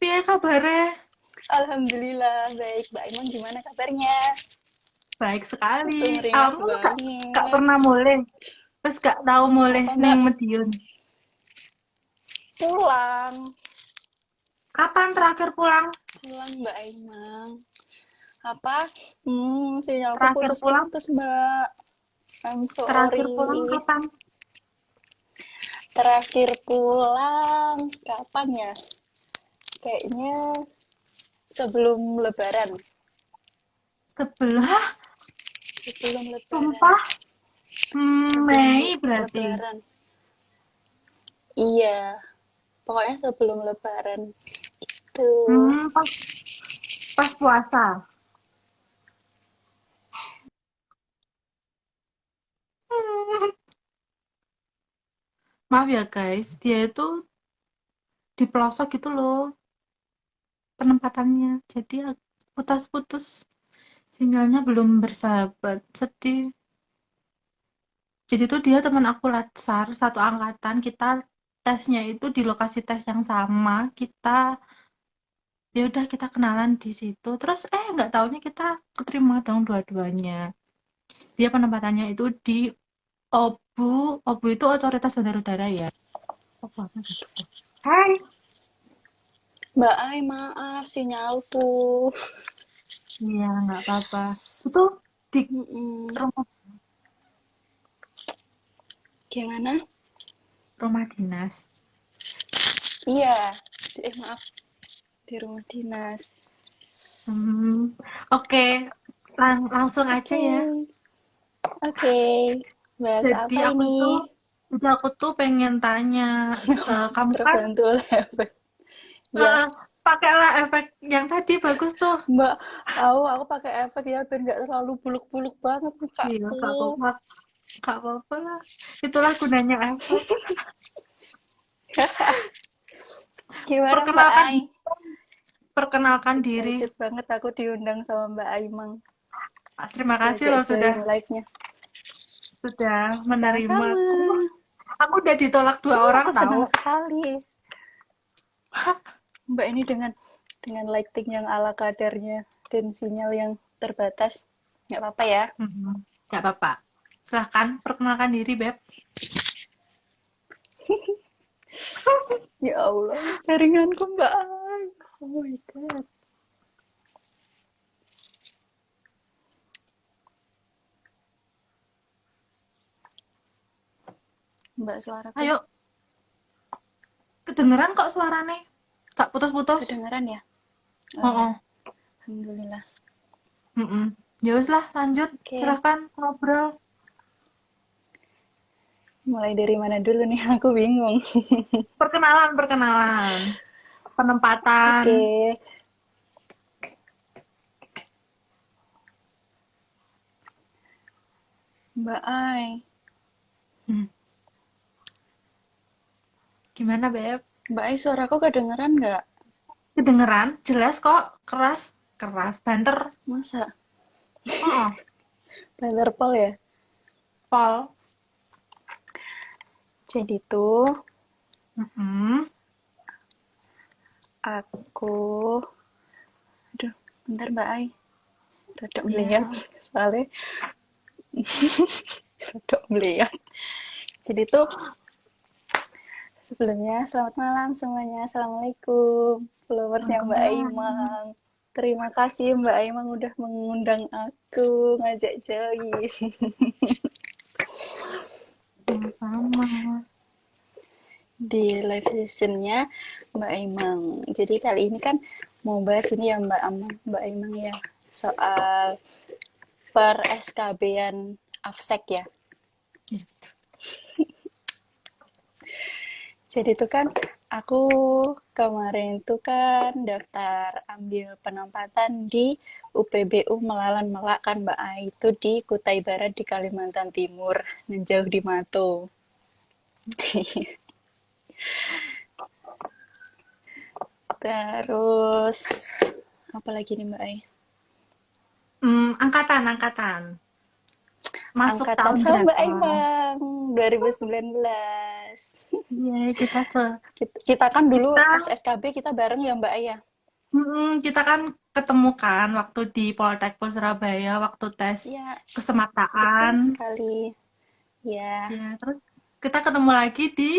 Piye kabarnya? Alhamdulillah, baik. Mbak Aimang gimana kabarnya? Baik sekali. Sumringah Kamu nggak banget. pernah mulai. Terus nggak tahu mulai Apa neng Mbak? Medion. Pulang. Kapan terakhir pulang? Pulang Mbak Aimang. Apa? Sinyalku Terakhir pulang? putus-putus, Mbak. I'm Terakhir pulang sorry. kapan? Terakhir pulang kapan ya? Kayaknya sebelum Lebaran. Sebelah, Sebelum Lebaran. sumpah. Sebelum Mei berarti. Lebaran. Iya, pokoknya sebelum Lebaran. Tuh. Pas puasa. Hmm, maaf ya guys, dia itu di pelosok gitu loh penempatannya. Jadi putus-putus, sinyalnya belum bersahabat. Sedih. Jadi tuh dia teman aku Latsar, satu angkatan. Kita tesnya itu di lokasi tes yang sama. Ya udah kita kenalan di situ. Terus nggak taunya kita keterima dong dua-duanya. Dia penempatannya itu di OBU. OBU itu Otoritas Bandar Udara ya. Obu apa gitu. Hai. Mbak Ai, maaf sinyalku. Iya, nggak apa-apa. Itu di Mm-mm. rumah Gimana? rumah dinas. Iya, maaf, di rumah dinas. Hmm, oke. Langsung aja Oke, ya. oke. Bahas Jadi apa aku ini? tuh, pengen tanya, kamu kan Terbantu oleh apa? Ya, eh, pakailah efek yang tadi bagus tuh. Mbak, tahu aku pakai efek ya biar nggak terlalu buluk-buluk banget Iya, mukaku. gak apa-apa lah. Itulah gunanya efek. Gimana Mbak Perkenalkan, Ai? perkenalkan diri. Excited banget aku diundang sama Mbak Aimang. Terima kasih Diajak loh join sudah live-nya. menerima Sama-sama. aku. Aku udah ditolak dua orang Aku tahu. senang sekali. Mbak ini dengan lighting yang ala kadarnya dan sinyal yang terbatas. Nggak apa-apa ya. Gak apa-apa. Silahkan perkenalkan diri, Beb. Ya Allah, jaringanku Mbak Ai. Oh my God. Mbak suaraku Ayo, kedengeran kok suaranya. Gak putus-putus. kedengeran ya? Oh Oh, ya, oh. Alhamdulillah. Ya wes lah, lanjut. Oke, Silahkan ngobrol. mulai dari mana dulu nih? Aku bingung. Perkenalan, perkenalan. Penempatan. Oke, Mbak Ai. Hmm, Gimana, Beb? Mbak Ai, suaraku kedengeran nggak? Kedengeran? Jelas kok. Keras. Keras. Banter. Masa? Oh, oh. Bannerpol ya? Pol. Jadi tuh, Mm-mm. aku... Aduh, bentar Mbak Ai. Rada melihat, Ya. soalnya rada melihat. Jadi tuh, sebelumnya selamat malam semuanya. Assalamualaikum. Followersnya Mbak Waalaikumsalam. Aimang. Terima kasih Mbak Aimang udah mengundang aku, ngajak join. Sama-sama. Di live sessionnya Mbak Aimang. Jadi kali ini kan mau bahas ini ya Mbak Aimang ya soal per SKB-an AFSEK ya. Jadi itu kan aku kemarin tuh kan daftar ambil penempatan di UPBU Melalan Melak kan Mbak Ai itu di Kutai Barat di Kalimantan Timur, jauh di Mato. Terus apa lagi nih Mbak Ai? Angkatan, angkatan. Masuk Angkatan tahun sama Mbak berapa? Aimang 2019. Iya, kita Kita kan dulu kita pas SKB kita bareng ya Mbak Ai ya. kita kan ketemu kan waktu di Poltekpol Surabaya waktu tes Iya, betul kesemaptaan. sekali. Ya, Ya, terus kita ketemu lagi di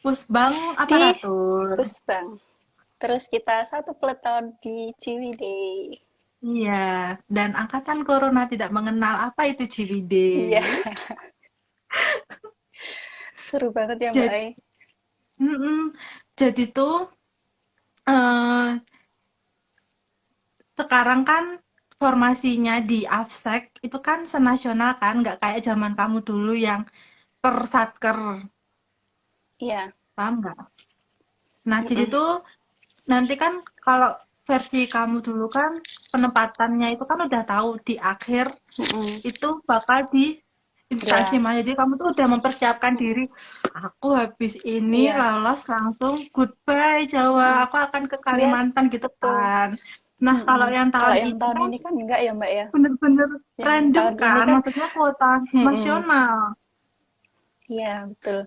Pusbang di Aparatur. Pusbang. Terus kita satu peleton di Ciwidey. Iya, dan angkatan Corona tidak mengenal apa itu CWD. Iya, seru banget ya Mbak Jadi, Ai. jadi tuh eh, sekarang kan formasinya di AFSEK itu kan senasional kan, nggak kayak zaman kamu dulu yang per satker, Iya, paham nggak? Nah, jadi mm-mm, tuh nanti kan kalau versi kamu dulu kan penempatannya itu kan udah tahu di akhir mm-mm. itu bakal di instansi Ya, mana. Jadi kamu tuh udah mempersiapkan diri. Aku habis ini iya, lolos langsung goodbye Jawa. mm. Aku akan ke Yes, Kalimantan gitu betul. kan. Nah, kalau Mm-mm. yang Kalau tahun yang ini tahun kan ini kan enggak ya Mbak ya. bener-bener Yang random tahun ini kan. kan, Maksudnya kuota mm-mm. nasional. Iya betul.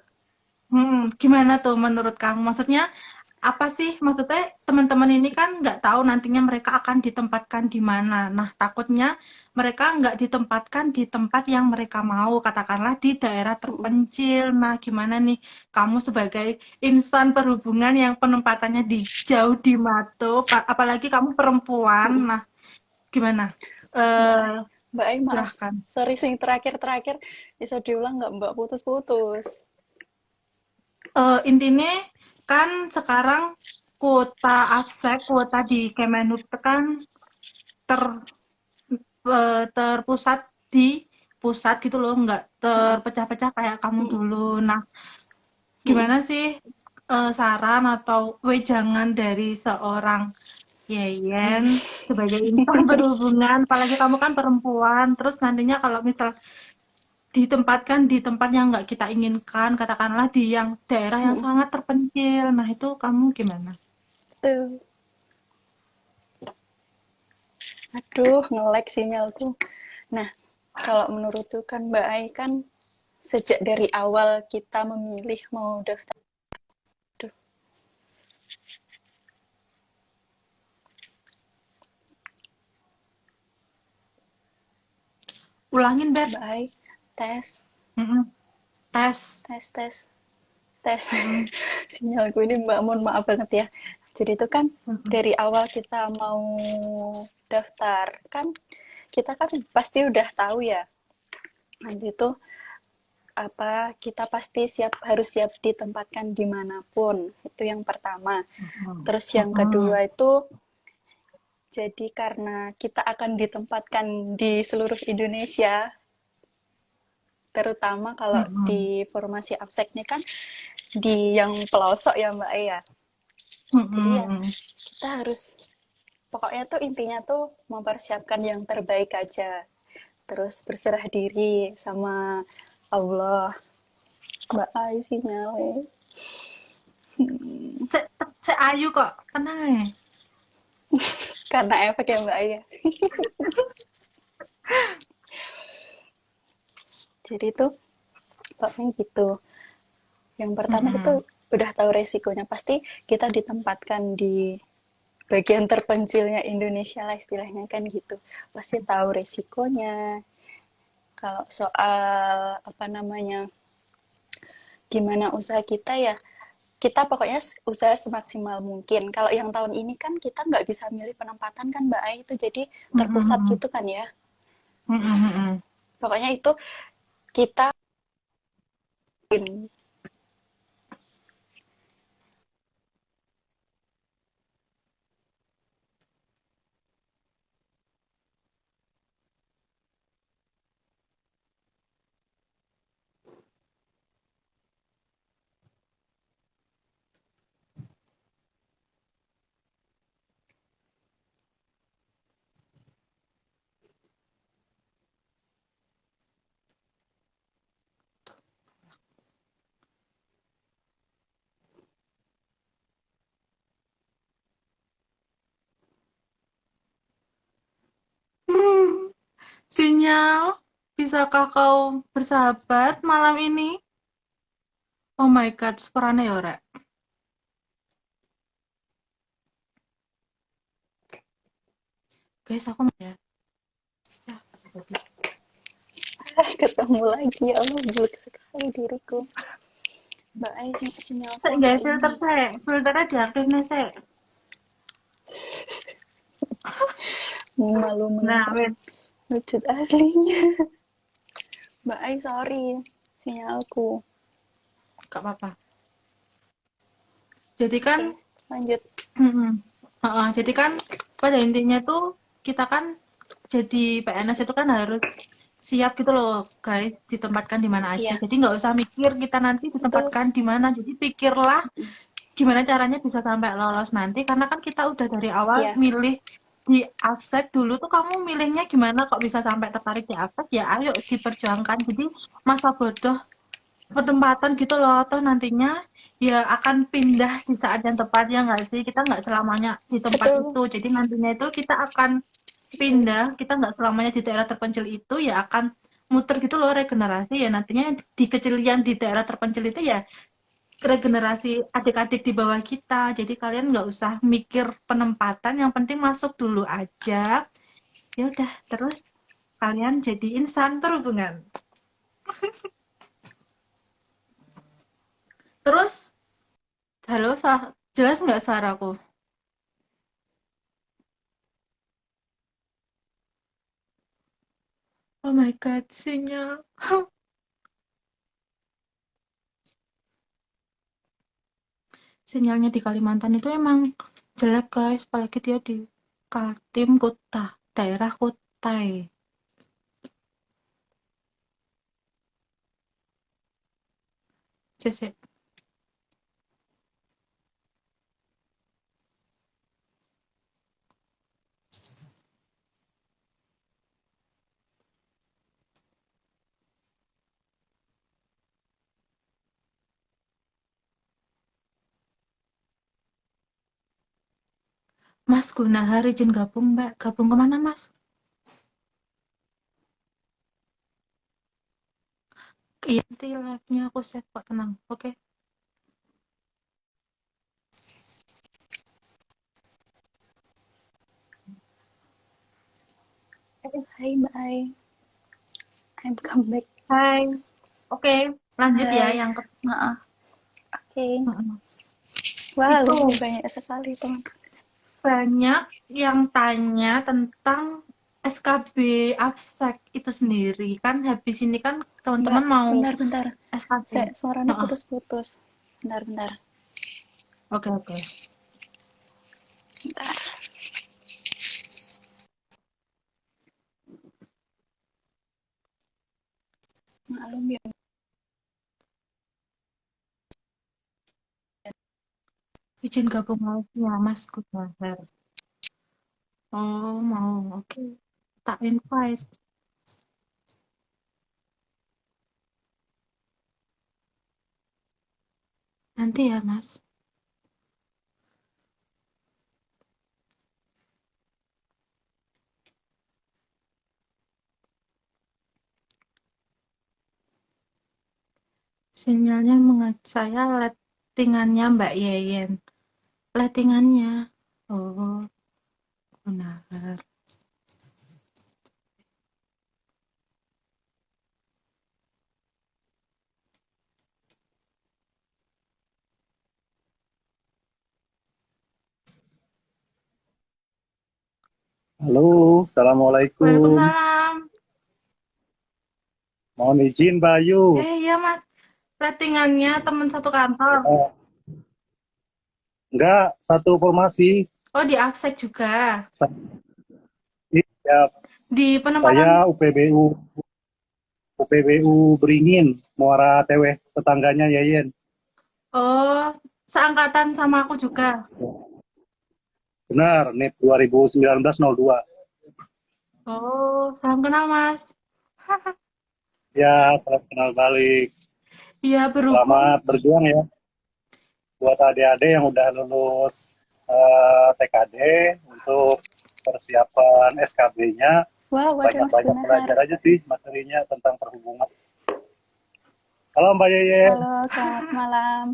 Gimana tuh menurut kamu? Maksudnya apa sih? Maksudnya teman-teman ini kan nggak tahu nantinya mereka akan ditempatkan di mana. Nah, takutnya mereka nggak ditempatkan di tempat yang mereka mau, katakanlah di daerah Mm-mm. terpencil. Nah, gimana nih kamu sebagai insan perhubungan yang penempatannya di jauh di Mato, apalagi kamu perempuan. Mm-mm. Nah, gimana? Mbak Eh, Ai, Mbak Ai maaf, silahkan. sorry sing terakhir-terakhir bisa diulang nggak Mbak putus-putus. Intinya kan sekarang kuota abstrak, kuota di Kemenhub kan ter terpusat di pusat gitu loh, nggak Mm-mm. terpecah-pecah kayak kamu Mm-mm. dulu. Nah, Mm-mm. gimana sih saran atau wejangan dari seorang Yeyen sebagai insan berhubungan, apalagi kamu kan perempuan, terus nantinya kalau misal ditempatkan di tempat yang nggak kita inginkan, katakanlah di yang daerah yang Mm-mm. sangat terpencil, nah itu kamu gimana? Tuh, aduh, nge-lag sinyalku. Nah, kalau menurutku kan Mbak Ai kan sejak dari awal kita memilih mau daftar. Aduh, Ulangin, Beb. Mbak Ai, tes, Mm-mm. Tes. tes, tes, tes. Mm-mm. Sinyalku ini Mbak, mohon maaf banget ya. Jadi itu kan Mm-mm. dari awal kita mau daftar, kan kita kan pasti udah tahu ya. Nanti itu apa kita pasti harus siap ditempatkan dimanapun, itu yang pertama. Mm-mm. Terus yang kedua Mm-mm. itu jadi karena kita akan ditempatkan di seluruh Indonesia, terutama kalau Mm-mm. di formasi ABSEK ini kan di yang pelosok ya Mbak Aya. Jadi ya Mm-mm. kita harus pokoknya tuh intinya tuh mempersiapkan yang terbaik aja. Terus berserah diri sama Allah. Mbak Ai sinyalnya. Cek, cek ayu kok, tenang ya. Karena efek ya Mbak Aya. Jadi tuh pokoknya gitu. Yang pertama itu Mm-mm. udah tahu resikonya. Pasti kita ditempatkan di bagian terpencilnya Indonesia lah istilahnya kan gitu. Pasti tahu resikonya. Kalau soal apa namanya gimana usaha kita ya kita pokoknya usaha semaksimal mungkin. Kalau yang tahun ini kan kita nggak bisa milih penempatan kan Mbak Ai itu jadi terpusat Mm-mm. gitu kan ya. Mm-mm. Mm-mm. Pokoknya itu kita Sinyal, bisakah kau bersahabat malam ini? Oh my god, seperane ya, Rek. Guys, aku ya. Ya, jadi. ketemu lagi ya Allah bulat sekali diriku. Mbak Ai sinyalku Saya agak nggak filter, ini saya. Filternya diaktif nih, saya. malu Nah, menumpang wait. wujud aslinya. Mbak Ai sorry sinyalku. Gak apa-apa. Jadi kan, Oke lanjut. mm-mm. Jadi kan pada intinya tuh kita kan jadi PNS itu kan harus siap gitu loh guys, ditempatkan di mana aja. Iya Jadi nggak usah mikir kita nanti betul. ditempatkan di mana. Jadi pikirlah gimana caranya bisa sampai lolos nanti karena kan kita udah dari awal Iya milih di Absek dulu tuh kamu milihnya gimana kok bisa sampai tertarik di Absek ya ayo diperjuangkan jadi masa bodoh penempatan gitu loh atau nantinya ya akan pindah di saat yang tepat ya nggak sih kita nggak selamanya di tempat betul. itu jadi nantinya itu kita akan Mm-mm. pindah kita nggak selamanya di daerah terpencil itu ya akan muter gitu loh regenerasi ya nantinya di kecilian di daerah terpencil itu ya regenerasi adik-adik di bawah kita. Jadi kalian nggak usah mikir penempatan, yang penting masuk dulu aja. Ya udah, terus kalian jadi insan perhubungan. Terus, halo, jelas nggak suaraku? Oh my god, sinyal. Sinyalnya di Kalimantan itu emang jelek guys, apalagi dia di Kaltim Kuta, daerah Kutai. CC. Mas Gunahar izin gabung mbak, gabung kemana mas? Iya nanti live-nya aku save kok, tenang, oke? Hai Mbak Ai, I'm come back. Hai, oke, lanjut ya Hai, yang ke maaf. Oke. Mm-mm. Wah, Itu lebih banyak sekali teman. banyak yang tanya tentang SKB Absek itu sendiri kan habis ini kan Mbak, teman-teman mau bentar-bentar. SKB. Suaranya Heeh. putus-putus. Bentar-bentar. Oke oke. Bentar. Maklum ya. Izin gabung lagi ya Mas Gunahar. Oh mau, oke. Tak invite nanti ya Mas. Sinyalnya saya lettingannya Mbak Yeyen. Lettingannya. Oh, Gunahar. Halo, Assalamualaikum. Waalaikumsalam. Mohon izin, Mbak Ayu. Iya Mas. Lettingannya teman satu kantor. Ya, enggak, satu formasi. Oh di Absek juga. Ya, Di penempatan. saya UPBU Beringin, Muara Teweh, tetangganya Yayen. Oh, seangkatan sama aku juga. Benar, NIP 2019-02. Oh, salam kenal Mas. Ya, salam kenal balik. Iya, berhubung. Selamat berjuang ya buat adik-adik yang udah lulus TKD untuk persiapan SKB-nya. Wow, ada Mas Banyak-banyak Gunahar. belajar aja sih materinya tentang perhubungan. Halo Mbak Yayen. Halo, selamat malam.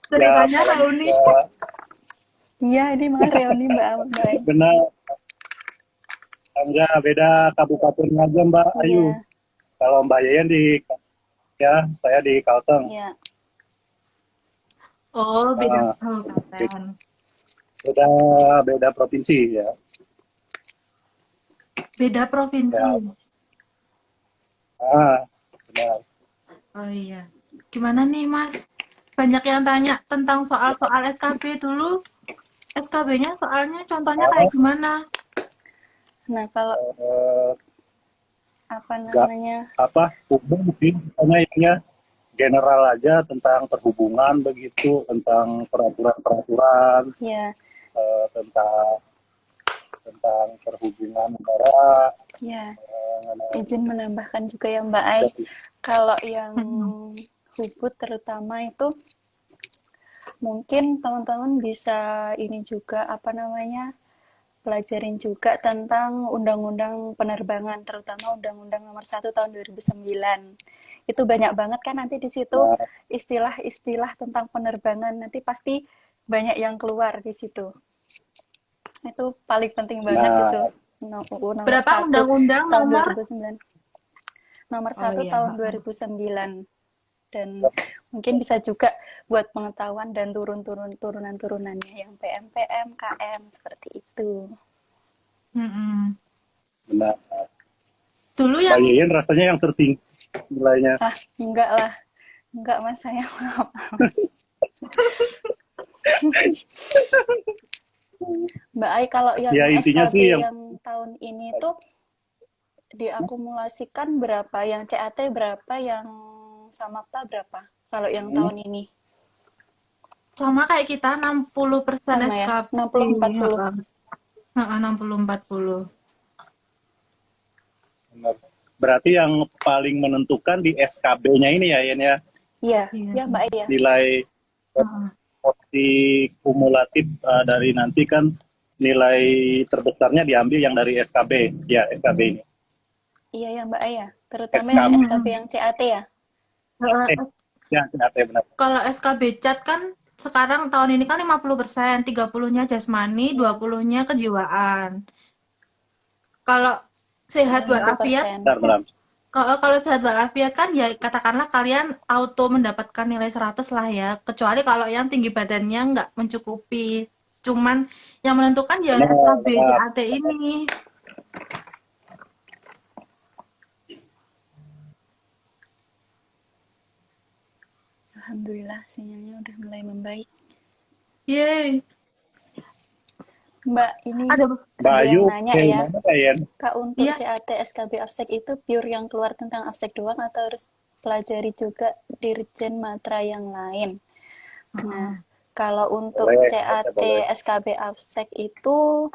Ya, Ceritanya malam reuni. juga. Iya, ini malah reuni Mbak Mbak. Benar, enggak beda kabupaten aja Mbak Ayu. Iya, Kalau Mbak Yayan di ya, saya di Kalteng. iya. Oh, beda Uh, kabupaten. beda beda provinsi ya. Beda provinsi. Ya, ah, benar. Oh iya. Gimana nih, Mas? Banyak yang tanya tentang soal-soal SKB dulu. SKB-nya soalnya contohnya kayak Ah, gimana? Nah, kalau eh, apa enggak namanya? apa umum sih, hanya ininya general aja tentang perhubungan begitu, tentang peraturan-peraturan, Ya, tentang perhubungan negara, ya. mengenai Izin menambahkan juga ya Mbak Ai. Kalau yang Mm-mm. Hubud terutama itu mungkin teman-teman bisa ini juga apa namanya pelajarin juga tentang undang-undang penerbangan terutama Undang-Undang Nomor 1 Tahun 2009. Itu banyak banget kan nanti di situ nah, istilah-istilah tentang penerbangan nanti pasti banyak yang keluar di situ. Itu paling penting banget itu. nah, UU nomor Berapa 1 undang-undang tahun nomor? 2009. Nomor Oh 1 iya. tahun 2009. Dan mungkin bisa juga buat pengetahuan dan turunan-turunannya yang PMPM, KM seperti itu. Mm-mm. benar. Dulu Mbak yang Yeyen rasanya yang tertinggi nilainya. Ah, enggak lah. Enggak Mas, saya maaf. Mbak Ai, kalau yang Ya intinya SKB sih yang yang tahun ini tuh diakumulasikan berapa? Yang CAT berapa? Yang Samapta berapa? Kalau yang tahun ini? Sama kayak kita 60% Sama ya? SKP. 60, 40. Heeh. Heeh, 60-40. berarti yang paling menentukan di SKB-nya ini ya, Yen ya, Iya, Iya. ya Mbak Ai ya. nilai Heeh. porsi kumulatif dari nanti kan nilai terbesarnya diambil yang dari SKB, ya SKB ini. Iya ya Mbak Ai ya. Terutama yang SKB, SKB yang CAT ya. Heeh. ya CAT benar. Kalau SKB Cat kan sekarang tahun ini kan 50%, 30-nya jasmani, Iya. 20-nya kejiwaan. Kalau sehat Oh, walafiat, 50%. Benar, benar. kalau sehat walafiat kan ya katakanlah kalian auto mendapatkan nilai 100 lah ya. Kecuali kalau yang tinggi badannya nggak mencukupi. Cuman yang menentukan ya Benar, SKB benar. CAT ini. Alhamdulillah sinyalnya udah mulai membaik. Yeay. Mbak, ini Ada Mbak ada Ayu, yang nanya ya. gimana ya, Yen? Kak, untuk iya. CAT SKB Afsek itu pure yang keluar tentang Afsek doang atau harus pelajari juga Dirjen Matra yang lain? Nah, Heeh. kalau untuk Boleh, CAT boleh. SKB Afsek itu,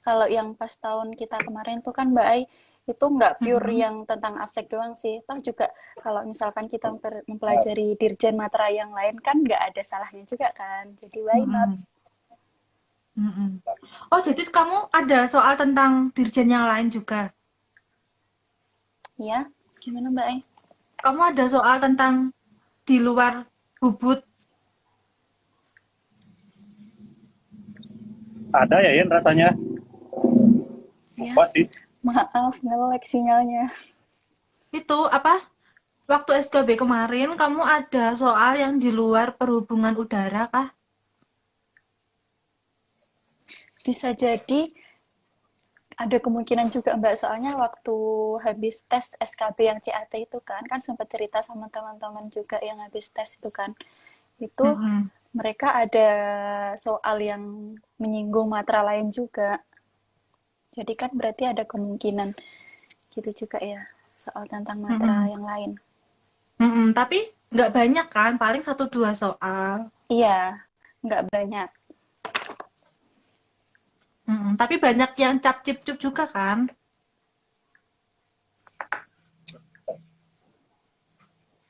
kalau yang pas tahun kita kemarin tuh kan Mbak Ai, itu nggak pure Mm-mm. yang tentang Afsek doang sih. Toh juga kalau misalkan kita mempelajari Dirjen Matra yang lain kan nggak ada salahnya juga kan. Jadi why not? Mm-mm. Mm-mm. Oh, jadi kamu ada soal tentang dirjen yang lain juga? Ya, gimana Mbak Ai? Kamu ada soal tentang di luar bubut? Ada ya, Yen, rasanya? Ya, Apa sih? maaf, nge-lag sinyalnya. Itu apa? Waktu SKB kemarin kamu ada soal yang di luar perhubungan udara kah? Bisa jadi ada kemungkinan juga Mbak, soalnya waktu habis tes SKB yang CAT itu kan sempat cerita sama teman-teman juga yang habis tes itu kan. Itu Mm-mm. mereka ada soal yang menyinggung matra lain juga. Jadi kan berarti ada kemungkinan gitu juga ya, soal tentang matra Mm-mm. yang lain. Mm-mm. Tapi nggak banyak kan, paling satu dua soal. Iya, nggak banyak. Mm-mm. Tapi banyak yang cap cip cup juga kan?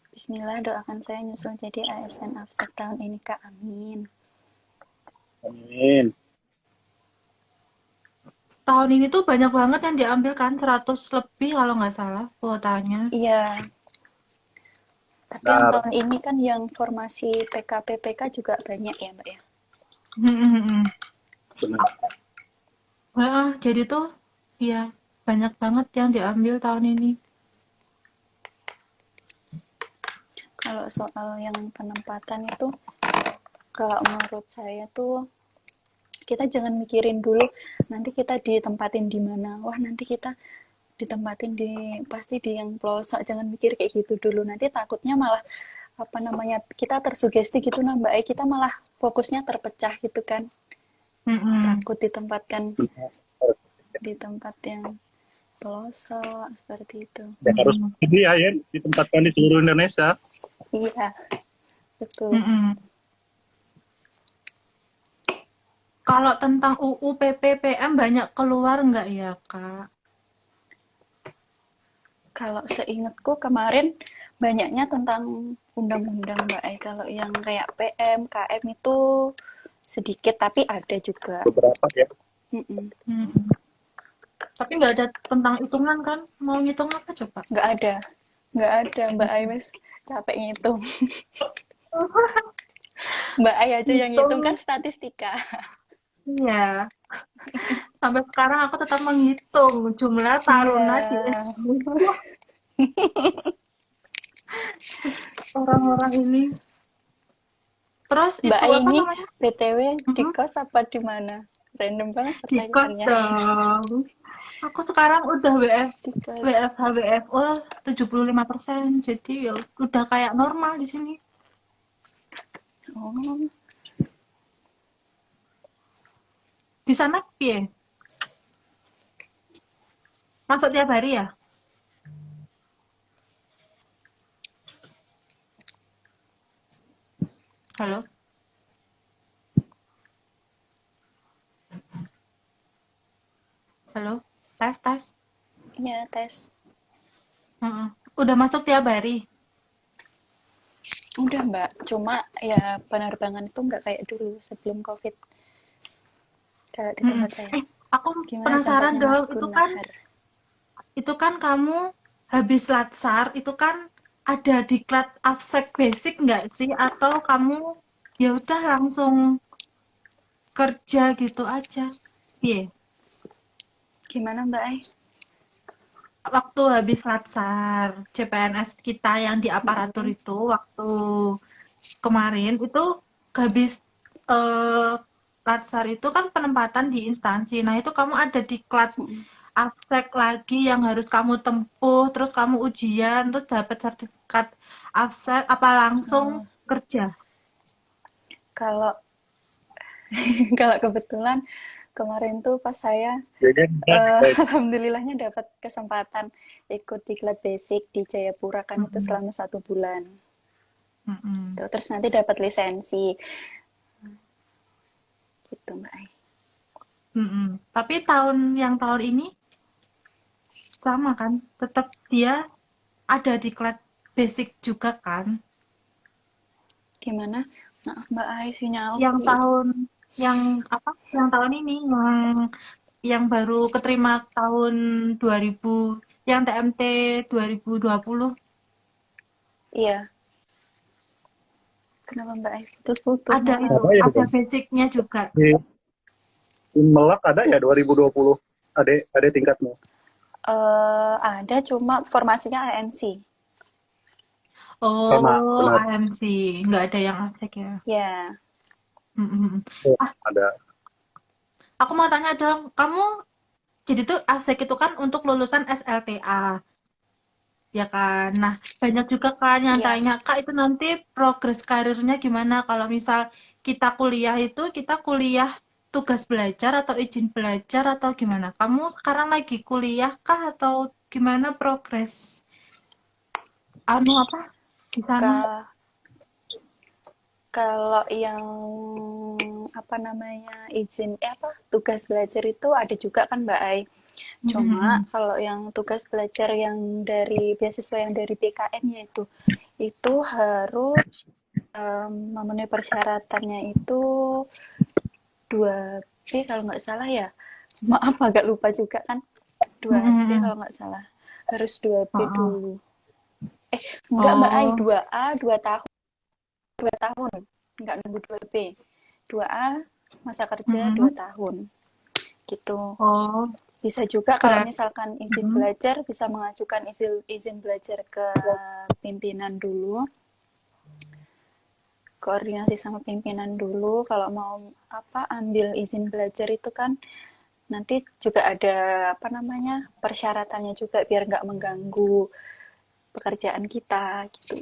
Bismillah, doakan saya nyusul jadi ASN Afsek tahun ini Kak, amin. Amin. Tahun ini tuh banyak banget yang diambil kan, 100 lebih kalau nggak salah kuotanya. Iya, tapi yang Benar, tahun ini kan yang formasi PKPPK juga banyak ya Mbak ya. Mm-mm. benar. Heeh, jadi tuh ya banyak banget yang diambil tahun ini. Kalau soal yang penempatan itu, kalau menurut saya tuh kita jangan mikirin dulu nanti kita ditempatin di mana. Wah, nanti kita ditempatin di pasti di yang pelosok. Jangan mikir kayak gitu dulu. Nanti takutnya malah apa namanya kita tersugesti gitu nah Mbak. Kita malah fokusnya terpecah gitu kan. Mm-mm. Takut ditempatkan Benar. di tempat yang pelosok seperti itu. Ya, harus Mm-mm. jadi ya, Yen, ditempatkan di seluruh Indonesia. Iya, betul. Mm-mm. Kalau tentang UU PPPM banyak keluar nggak ya, Kak? Kalau seingatku kemarin banyaknya tentang undang-undang Mbak Ai. Kalau yang kayak PM, KM itu sedikit tapi ada juga. Beberapa ya. Mm-mm. Mm-mm. Tapi nggak ada tentang hitungan kan? Mau ngitung apa coba? Nggak ada Mbak Ai Mas capek ngitung. Mbak Ai aja yang ngitung kan Hitung, statistika. iya. Sampai sekarang aku tetap menghitung jumlah Iya. taruna di orang-orang ini. Terus Mbak itu Ai apa ini namanya? BTW di Mhm. kos apa di mana? Random banget Di kos pertanyaannya. dong. Aku sekarang udah Di kos. WFH WFO 75%. Jadi ya udah kayak normal di sini. Oh, Di sana piye? Masuk tiap hari ya? Halo? Halo? Tes, tes. ya tes. Heeh. Udah masuk tiap hari? Udah Mbak, cuma ya penerbangan itu nggak kayak dulu sebelum COVID kalau di Mm-mm. tempat saya. Aku Gimana penasaran tempatnya Mas dong. Gunahar? Itu kan kamu habis latsar, itu kan ada diklat abstrak basic nggak sih? Atau kamu ya udah langsung kerja gitu aja? Iya. Gimana Mbak Ai? Waktu habis latsar CPNS kita yang di aparatur Mm-mm. itu waktu kemarin itu habis eh, latsar itu kan penempatan di instansi. Nah, itu kamu ada diklat Mm-mm. absek lagi yang harus kamu tempuh, terus kamu ujian, terus dapat sertifikat absek apa langsung Oh, kerja? kalau kalau kebetulan kemarin tuh pas saya Jadi alhamdulillahnya dapat kesempatan ikut diklat basic di Jayapura kan itu Mm-mm. selama 1 bulan. Mm-mm. Tuh, terus nanti dapat lisensi gitu Mbak Ai. Mm-mm. Tapi tahun ini sama kan? Tetap dia ada diklat basic juga kan? Gimana? Maaf Mbak Ai, sinyal Yang tahun yang apa? Yang tahun ini yang baru keterima tahun 2000 yang TMT 2020 iya. Kenapa Mbak Ai? Putus-putus ada maaf. itu, ada ya ada kan? basicnya juga. Di Melak ada ya 2020 ada tingkatnya. Ada cuma formasinya ANC. Sama, Oh, benar. AMC, nggak ada yang ASEC ya. Ya, Mm-mm. Oh, Ah, ada. aku mau tanya dong, kamu jadi tuh ASEC itu kan untuk lulusan SLTA, ya kan? Nah, banyak juga kan yang ya. tanya, Kak itu nanti progres karirnya gimana kalau misal kita kuliah tugas belajar atau izin belajar atau gimana? Kamu sekarang lagi kuliah kah atau gimana progres anu apa di sana? Ka- Kalau yang apa namanya izin apa tugas belajar itu ada juga kan Mbak Ai. Cuma Mm-mm. kalau yang tugas belajar yang dari beasiswa yang dari BKN yaitu itu harus memenuhi persyaratannya itu 2B kalau nggak salah ya. Maaf agak lupa juga kan. 2B Mm-mm. kalau nggak salah. Harus 2B Heeh. dulu. Enggak Mbak Ai, Oh, 2A 2 tahun. 2 tahun. Enggak nunggu 2B. 2A masa kerja dua mm-mm. tahun. Gitu. Oh, Bisa juga kalau berat. misalkan izin Mm-mm. belajar bisa mengajukan izin belajar ke pimpinan dulu. Koordinasi sama pimpinan dulu kalau mau apa ambil izin belajar itu kan nanti juga ada apa namanya persyaratannya juga biar nggak mengganggu pekerjaan kita gitu.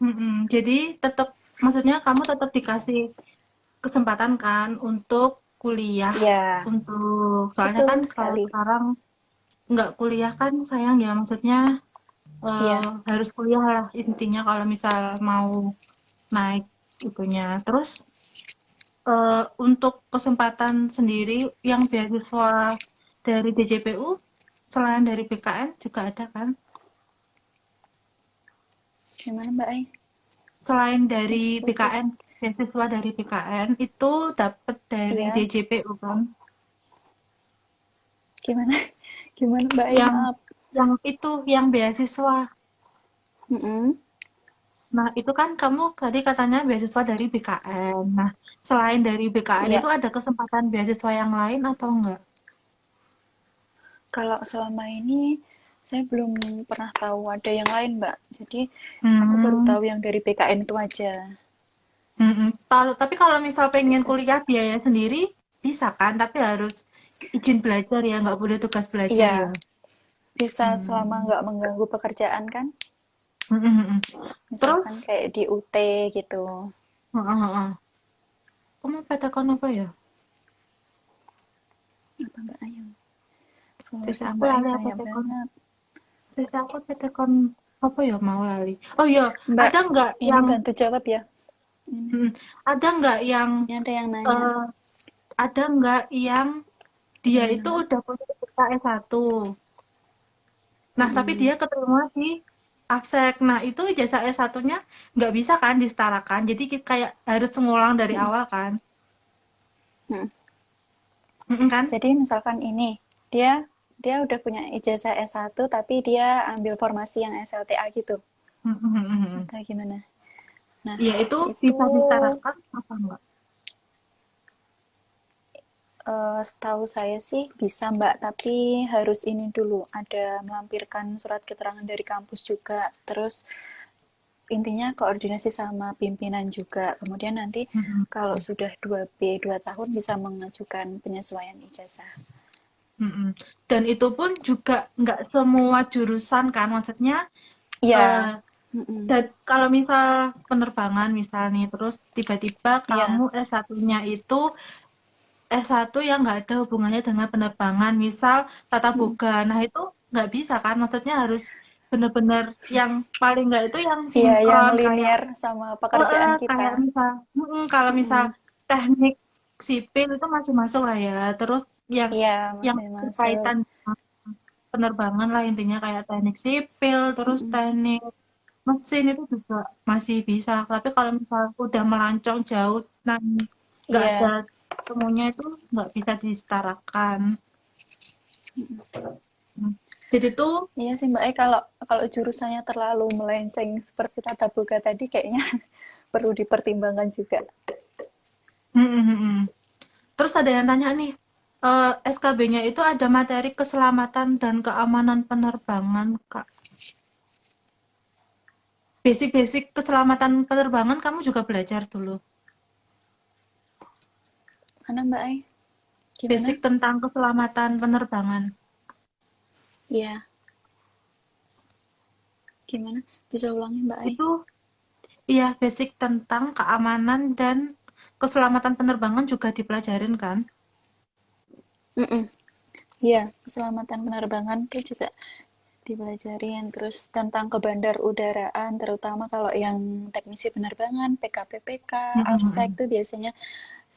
Mm-mm. Jadi tetap, maksudnya kamu tetap dikasih kesempatan kan untuk kuliah, Ya, untuk soalnya kan betul kalau sekali. sekarang nggak kuliah kan sayang ya, maksudnya Iya, harus kuliah lah intinya kalau misal mau naik itunya. Terus untuk kesempatan sendiri yang beasiswa dari DJPU selain dari BKN juga ada kan? gimana Mbak Ai? Selain dari BKN, Putus-putus. beasiswa dari BKN itu dapat dari Iya, DJPU kan? gimana? Gimana Mbak Ai? Yang Maaf. yang beasiswa. Mm-mm. Nah, itu kan kamu tadi katanya beasiswa dari BKN. Nah, selain dari BKN Ya, itu ada kesempatan beasiswa yang lain atau enggak? kalau selama ini saya belum pernah tahu ada yang lain Mbak. Jadi aku baru Hmm, tahu yang dari BKN itu aja. Tapi kalau misal pengen Gitu. kuliah biaya sendiri, bisa kan? Tapi harus izin belajar ya, nggak boleh tugas belajar ya. Iya, bisa selama Hmm. nggak mengganggu pekerjaan kan? Mm, mm, mm. Misalkan Terus, kayak di UT gitu. Heeh, heeh. Kamu PTKon apa ya? Apa Mbak Ayu? Sisi Followersnya aku Mbak Ayu lali apa banyak PTKon. banget. Sisi aku PTKon apa ya mau lali. Oh iya, Mbak, ada nggak ini yang bantu jawab ya. Ini, ada nggak yang ini ada yang nanya. eh, ada nggak yang dia Gimana itu Mbak? udah punya ijazah S1. Nah, tapi Mm-mm. dia keterima di Afsek. Nah, itu ijazah S1-nya nggak bisa kan disetarakan. Jadi kayak harus ngulang dari Mm-mm. awal kan. Mm-mm. Kan? Jadi misalkan ini, dia dia udah punya ijazah S1 tapi dia ambil formasi yang SLTA gitu. Mm-mm. Atau gimana? Nah, Iya, itu itu bisa disetarakan apa enggak? setahu saya sih bisa Mbak, tapi harus ini dulu, ada melampirkan surat keterangan dari kampus juga. Terus intinya koordinasi sama pimpinan juga. Kemudian nanti Mm-mm. kalau sudah 2B 2 tahun bisa mengajukan penyesuaian ijazah. Mm-mm. Dan itu pun juga nggak semua jurusan kan, maksudnya Iya. eh, Mm-mm. dan kalau misal penerbangan misal nih, terus tiba-tiba Iya. kamu S1-nya itu S1 yang nggak ada hubungannya dengan penerbangan, misal tata Mm-mm. boga. Nah, itu nggak bisa kan? Maksudnya harus benar-benar yang paling nggak itu yang Iya, yang sinkron kayak linear sama pekerjaan kita. kayak misal kalau misal Mm-mm. teknik sipil itu masih masuk lah ya. Terus yang Iya, yang masih masuk. berkaitan dengan penerbangan lah intinya kayak teknik sipil, terus Mm-mm. teknik mesin itu juga masih bisa. Tapi kalau misal udah melancong jauh, nah nggak ada Iya, temunya itu nggak bisa disetarakan. Hmm. Jadi tuh iya sih Mbak. Kalau kalau jurusannya terlalu melenceng seperti tata boga tadi, kayaknya perlu dipertimbangkan juga. terus ada yang tanya nih, SKB-nya itu ada materi keselamatan dan keamanan penerbangan, Kak. Basic-basic keselamatan penerbangan kamu juga belajar dulu. Mana Mbak Ai? Basic Gimana? tentang keselamatan penerbangan. Iya, gimana? Bisa ulangi Mbak Ai? Itu iya basic tentang keamanan dan keselamatan penerbangan juga dipelajarin kan? Mm-mm. Iya, keselamatan penerbangan itu juga dipelajarin. Terus tentang kebandar udaraan, terutama kalau yang teknisi penerbangan, PKPPK, AFSEC Mhm, itu biasanya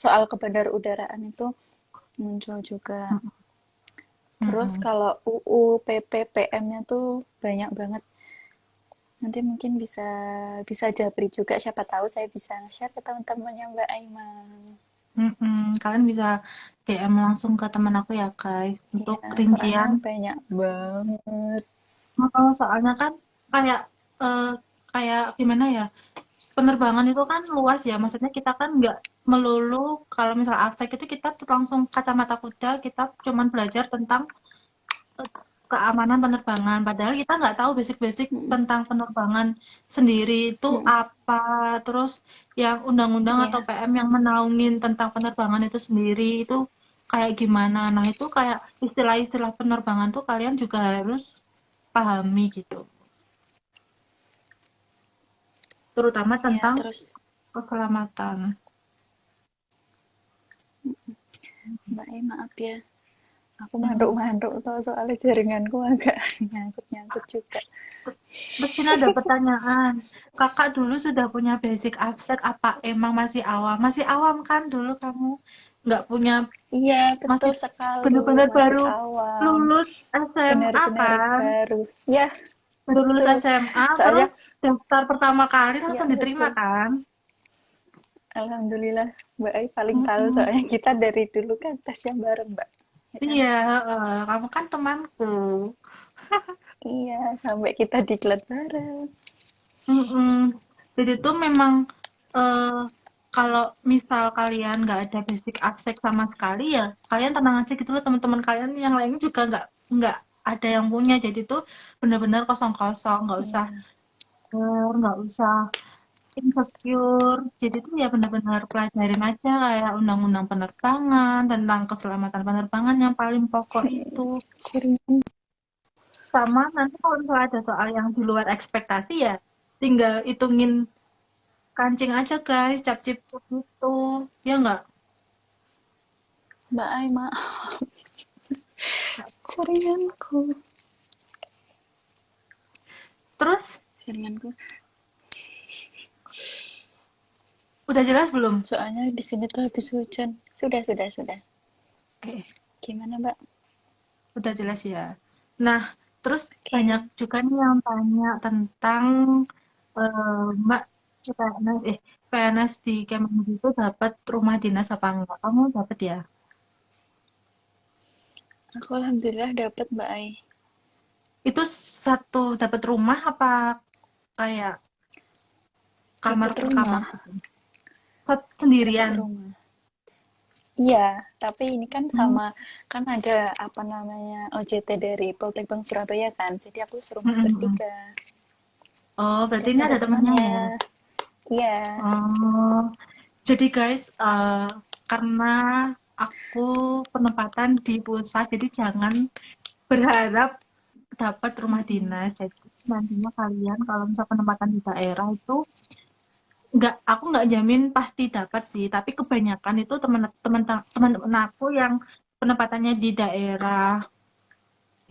soal kebandar udaraan itu muncul juga. mhm, Terus mhm. kalau UU PPPM-nya tuh banyak banget. Nanti mungkin bisa bisa japri juga. Siapa tahu saya bisa share ke teman-temannya Mbak Aiman. Kalian bisa DM langsung ke teman aku ya, guys, untuk Iya, soalnya rincian. banyak banget. Soalnya kan kayak eh, kayak gimana ya? Penerbangan itu kan luas ya. Maksudnya kita kan nggak melulu kalau misal abstrak itu kita tuh langsung kacamata kuda, kita cuman belajar tentang eh, keamanan penerbangan. Padahal kita nggak tahu basic-basic Mm-mm. tentang penerbangan sendiri itu Mm-mm. apa. Terus yang undang-undang atau Iya, PM yang menaungin tentang penerbangan itu sendiri itu kayak gimana. Nah, itu kayak istilah-istilah penerbangan tuh kalian juga harus pahami gitu. Terutama iya. tentang Terus keselamatan. Mbak Ai maaf ya. Aku Mm. mantuk-mantuk tau soalnya jaringanku agak nyangkut-nyangkut juga. Terus ini ada pertanyaan, kakak dulu sudah punya basic abstrak apa emang masih awam? Masih awam kan dulu kamu nggak punya, Iya, betul masih sekali. benar-benar Masih baru awam. lulus SMA Benar-benar kan? baru. Ya, Baru lulus betul. SMA Soalnya, terus daftar pertama kali ya langsung diterima betul. kan? Alhamdulillah, Mbak Ai paling tahu Mm-mm. soalnya kita dari dulu kan tesnya bareng, Mbak. Ya kan? Iya, kamu kan temanku. Iya, sampai kita diklat bareng. Mm-mm. Jadi tuh memang eh kalau misal kalian nggak ada basic abstrak sama sekali ya kalian tenang aja gitu loh, teman-teman kalian yang lainnya juga nggak ada yang punya. Jadi tuh benar-benar kosong-kosong, Iya, nggak usah insecure. Jadi tuh ya benar-benar pelajarin aja kayak undang-undang penerbangan tentang keselamatan penerbangan yang paling pokok itu. sering. Sama nanti kalau misalnya ada soal yang di luar ekspektasi ya tinggal hitungin kancing aja guys, cap-cip gitu. Ya nggak? Mbak Ai, maaf, jaringanku, Terus, jaringanku. udah jelas belum? Soalnya di sini tuh habis hujan. Sudah. Eh, Gimana, Mbak? udah jelas ya. Nah, terus banyak Oke. juga nih yang tanya tentang Mbak PNS, PNS di Kemenlu itu dapat rumah dinas apa enggak? Kamu dapat ya? Aku alhamdulillah dapat Mbak Ai. Itu satu dapat rumah apa kayak kamar Dapat per kamar rumah. gitu? Dapat Sendirian. rumah. Iya, tapi ini kan Hmm. sama, kan ada apa namanya OJT dari Poltekbang Surabaya kan. Jadi aku serumah Mm-mm. bertiga. Oh, berarti Dan ini ada ada temannya temannya. ya? Iya. Oh, jadi guys, karena aku penempatan di pusat, jadi jangan berharap dapat rumah Mm-mm. dinas. Jadi nantinya kalian kalau misal penempatan di daerah itu aku nggak jamin pasti dapat sih, tapi kebanyakan itu teman-teman aku yang penempatannya di daerah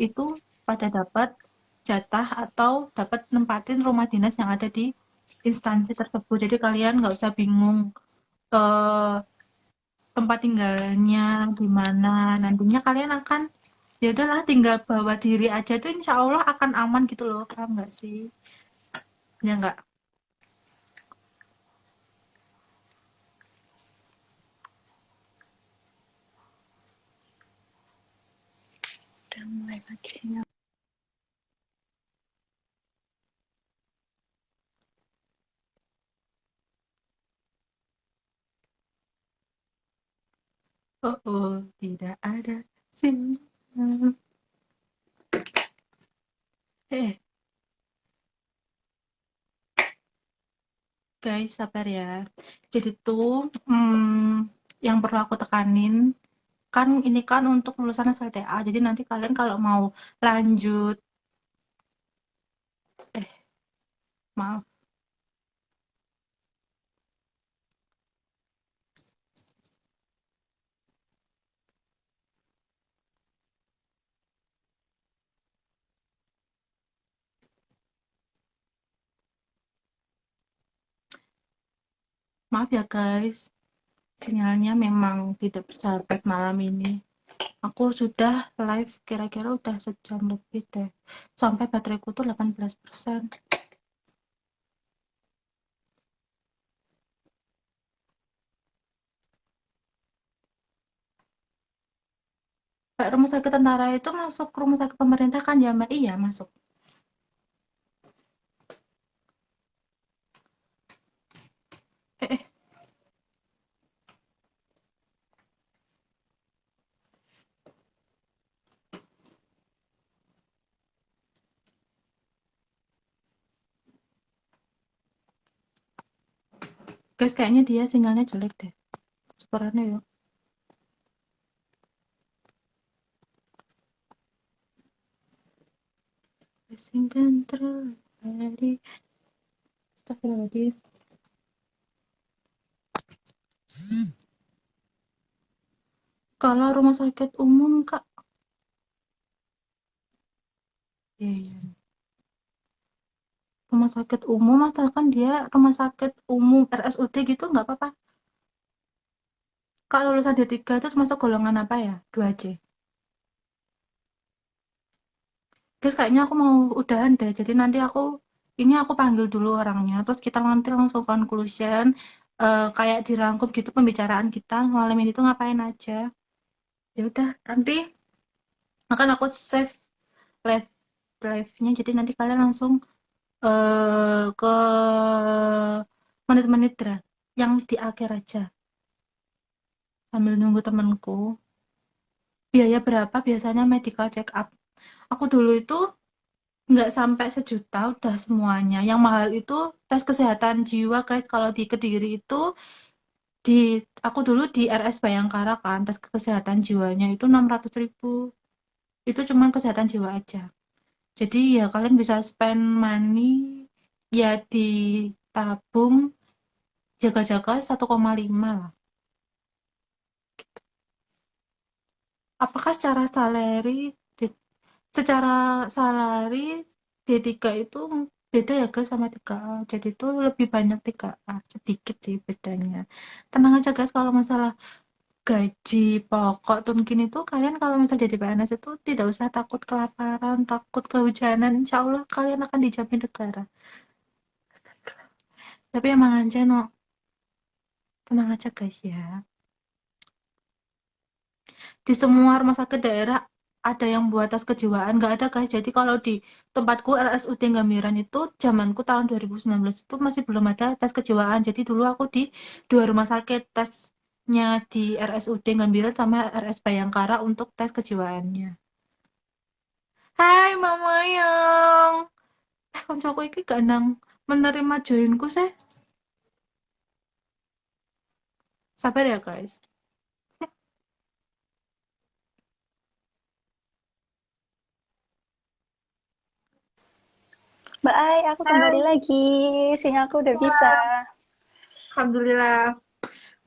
itu pada dapat jatah atau dapat nempatin rumah dinas yang ada di instansi tersebut. Jadi kalian nggak usah bingung eh, tempat tinggalnya di mana. Nantinya kalian akan ya udahlah tinggal bawa diri aja tuh insya Allah akan aman gitu loh. Paham nggak sih? Ya nggak? Udah mulai lagi sinyal. Oh, oh, tidak ada sinyal. Eh, guys, sabar ya. Jadi tuh, yang perlu aku tekanin, kan ini kan untuk lulusan SLTA. Jadi nanti kalian kalau mau lanjut, eh, maaf, maaf ya guys. Sinyalnya memang tidak bersahabat malam ini. Aku sudah live kira-kira udah sejam lebih deh. Sampai bateraiku tuh 18%. Kayak rumah sakit tentara itu masuk rumah sakit pemerintah kan ya Mbak? Iya masuk. Eh, eh. Guys kayaknya dia sinyalnya jelek deh. Sepertinya ya. Asingkan terjadi. Astagfirullahaladzim. Kalau rumah sakit umum Kak. Iya, iya. Rumah sakit umum asalkan dia rumah sakit umum RSUD gitu nggak apa-apa. Kak lulusan D3 itu termasuk golongan apa ya? 2C. Guys, kayaknya aku mau udahan deh. Jadi nanti aku panggil dulu orangnya. Terus kita nanti langsung conclusion. Kayak dirangkum gitu pembicaraan kita malam ini tuh ngapain aja. Ya udah, nanti akan aku save live live-nya. Jadi nanti kalian langsung ke menit-menit yang di akhir aja. Sambil nunggu temenku. Biaya berapa biasanya medical check up? Aku dulu itu nggak sampai 1 juta udah semuanya. Yang mahal itu tes kesehatan jiwa guys. Kalau di Kediri itu di aku dulu di RS Bayangkara kan tes kesehatan jiwanya itu 600.000. Itu cuma kesehatan jiwa aja. Jadi ya kalian bisa spend money ya ditabung jaga-jaga 1,5 lah. Apakah secara salary D3 itu beda ya guys sama 3A, jadi itu lebih banyak 3A, sedikit sih bedanya. Tenang aja guys, kalau masalah gaji pokok tuh mungkin itu kalian kalau misal jadi PNS itu tidak usah takut kelaparan, takut kehujanan, insya Allah kalian akan dijamin negara. Tapi emang aja no, tenang aja guys ya. Di semua rumah sakit daerah ada yang buat tes kejiwaan, nggak ada guys. Jadi kalau di tempatku RSUD Gambiran itu zamanku tahun 2019 itu masih belum ada tes kejiwaan. Jadi dulu aku di 2 rumah sakit tesnya, di RSUD Gambiran sama RS Bayangkara untuk tes kejiwaannya. Hai Mama yang koncoku iki gak nang menerima joinku sih. Sabar ya guys. Mbak Ai, aku kembali Hai. lagi. Sinyalku udah bisa. Alhamdulillah.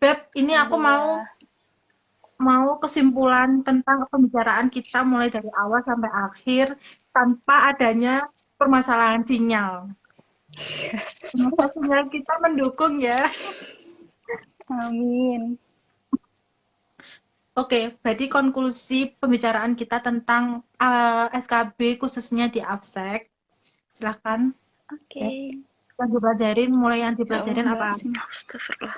Beb, ini aku mau Alhamdulillah. mau kesimpulan tentang pembicaraan kita mulai dari awal sampai akhir tanpa adanya permasalahan sinyal. Semoga sinyal kita mendukung ya. Amin. Oke, berarti konklusi pembicaraan kita tentang SKB khususnya di ABSEK. Silahkan, Oke. Beb. Yang dipelajarin, mulai yang Ya Allah, dipelajarin Mbak. apa? Sini, astagfirullah.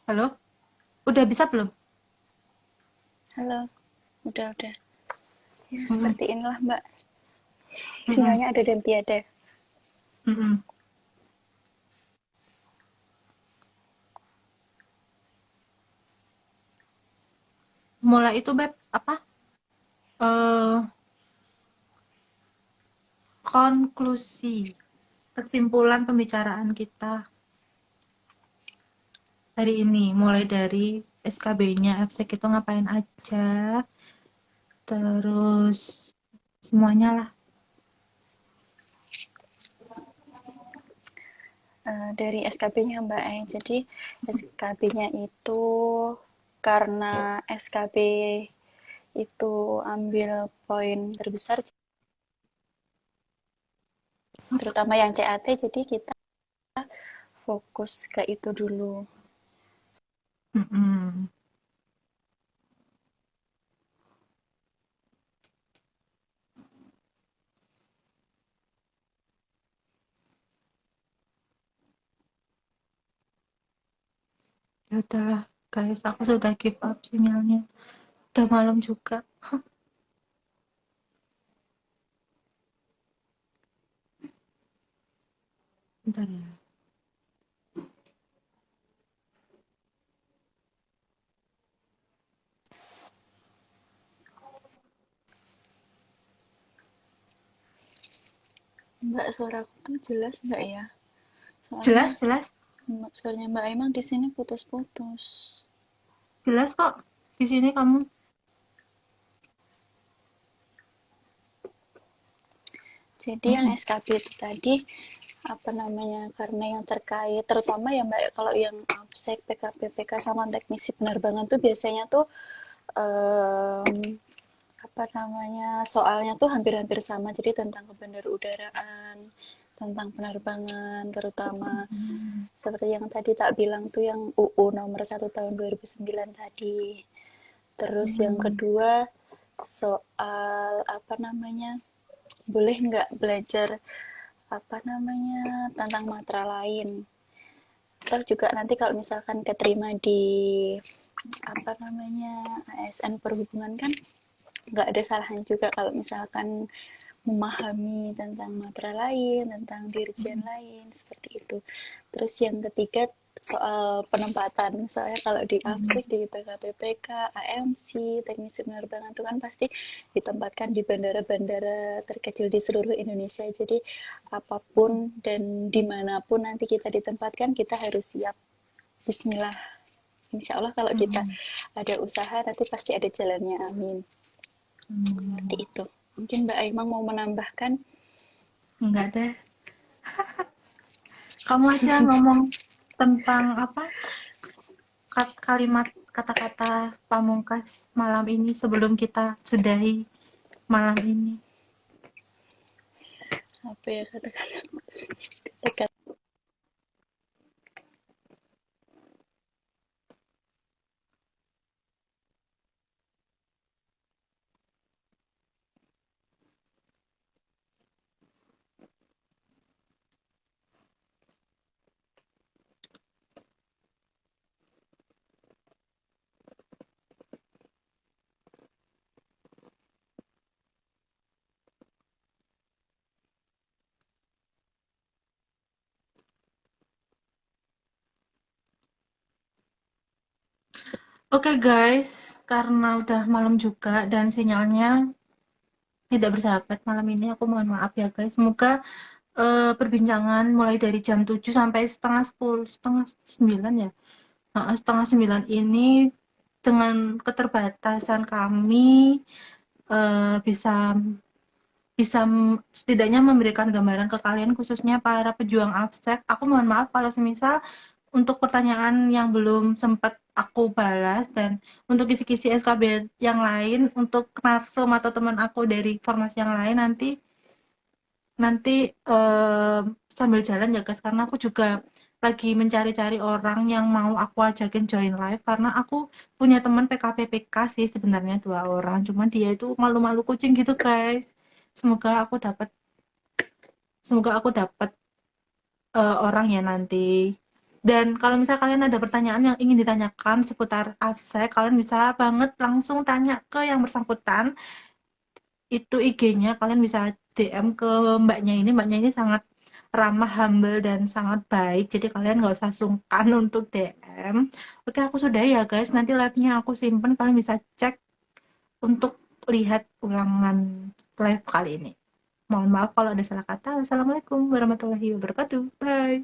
Halo? Udah bisa belum? Halo. Udah. Ya, Mm-mm, seperti inilah, Mbak. mm-mm, Sinyalnya ada dan tiada. mm-mm. Mulai itu, Beb, apa? eh Konklusi, kesimpulan pembicaraan kita hari ini, mulai dari SKB-nya, FSEK itu ngapain aja, terus semuanya lah. Dari SKB-nya, Mbak Ai. Jadi, SKB-nya itu karena SKB itu ambil poin terbesar, terutama yang CAT, jadi kita fokus ke itu dulu. Mm-mm. Ya udahlah, guys, aku sudah give up sinyalnya. Udah malam juga. Bentar ya. Mbak, suaraku tuh jelas nggak ya? Soalnya Jelas, jelas, suaranya Mbak emang di sini putus-putus. jelas kok. Di sini kamu. Jadi yang Mm-mm. SKB itu tadi apa namanya, karena yang terkait terutama ya Mbak, kalau yang ABSEK, PKPPK sama teknisi penerbangan tuh biasanya tuh em, apa namanya, soalnya tuh hampir-hampir sama, jadi tentang kebendarudaraan, tentang penerbangan, terutama seperti yang tadi tak bilang tuh yang UU nomor 1 tahun 2009 tadi. Terus yang Mm-mm. kedua soal apa namanya, boleh nggak belajar apa namanya tentang matra lain. Terus juga nanti kalau misalkan keterima di apa namanya ASN perhubungan kan nggak ada salahnya juga kalau misalkan memahami tentang matra lain, tentang dirjen lain, seperti itu. Terus yang ketiga soal penempatan. Soalnya kalau di AFSIK, di PKPPK, AMC, teknisi penerbangan itu kan pasti ditempatkan di bandara-bandara terkecil di seluruh Indonesia. Jadi apapun dan dimanapun nanti kita ditempatkan, kita harus siap. Bismillah. Insya Allah kalau kita Mm-mm. ada usaha nanti pasti ada jalannya. Amin. Seperti Mm-mm. itu. Mungkin Mbak Aimang mau menambahkan. Enggak deh. Kamu aja ngomong tentang apa? Kalimat kata-kata pamungkas malam ini sebelum kita sudahi malam ini. Apa ya kata-kata. Oke guys, karena udah malam juga dan sinyalnya tidak bersahabat malam ini, aku mohon maaf ya guys. Semoga perbincangan mulai dari jam 7 sampai setengah 10, setengah 9 ya. Setengah 9 ini dengan keterbatasan kami bisa bisa setidaknya memberikan gambaran ke kalian khususnya para pejuang abstrak. Aku mohon maaf kalau semisal untuk pertanyaan yang belum sempat aku balas dan untuk kisi-kisi SKB yang lain untuk narsum atau teman aku dari formasi yang lain nanti nanti sambil jalan ya guys, karena aku juga lagi mencari-cari orang yang mau aku ajakin join live karena aku punya teman PKPPK sih sebenarnya 2 orang, cuman dia itu malu-malu kucing gitu guys. Semoga aku dapat semoga aku dapat orang ya nanti. Dan kalau misalnya kalian ada pertanyaan yang ingin ditanyakan seputar AFSEC, kalian bisa banget langsung tanya ke yang bersangkutan. Itu IG-nya kalian bisa DM ke mbaknya ini sangat ramah, humble, dan sangat baik. Jadi kalian nggak usah sungkan untuk DM. Oke, aku sudah ya guys. Nanti live-nya aku simpen. Kalian bisa cek untuk lihat ulangan live kali ini. Mohon maaf kalau ada salah kata. Wassalamualaikum warahmatullahi wabarakatuh. Bye.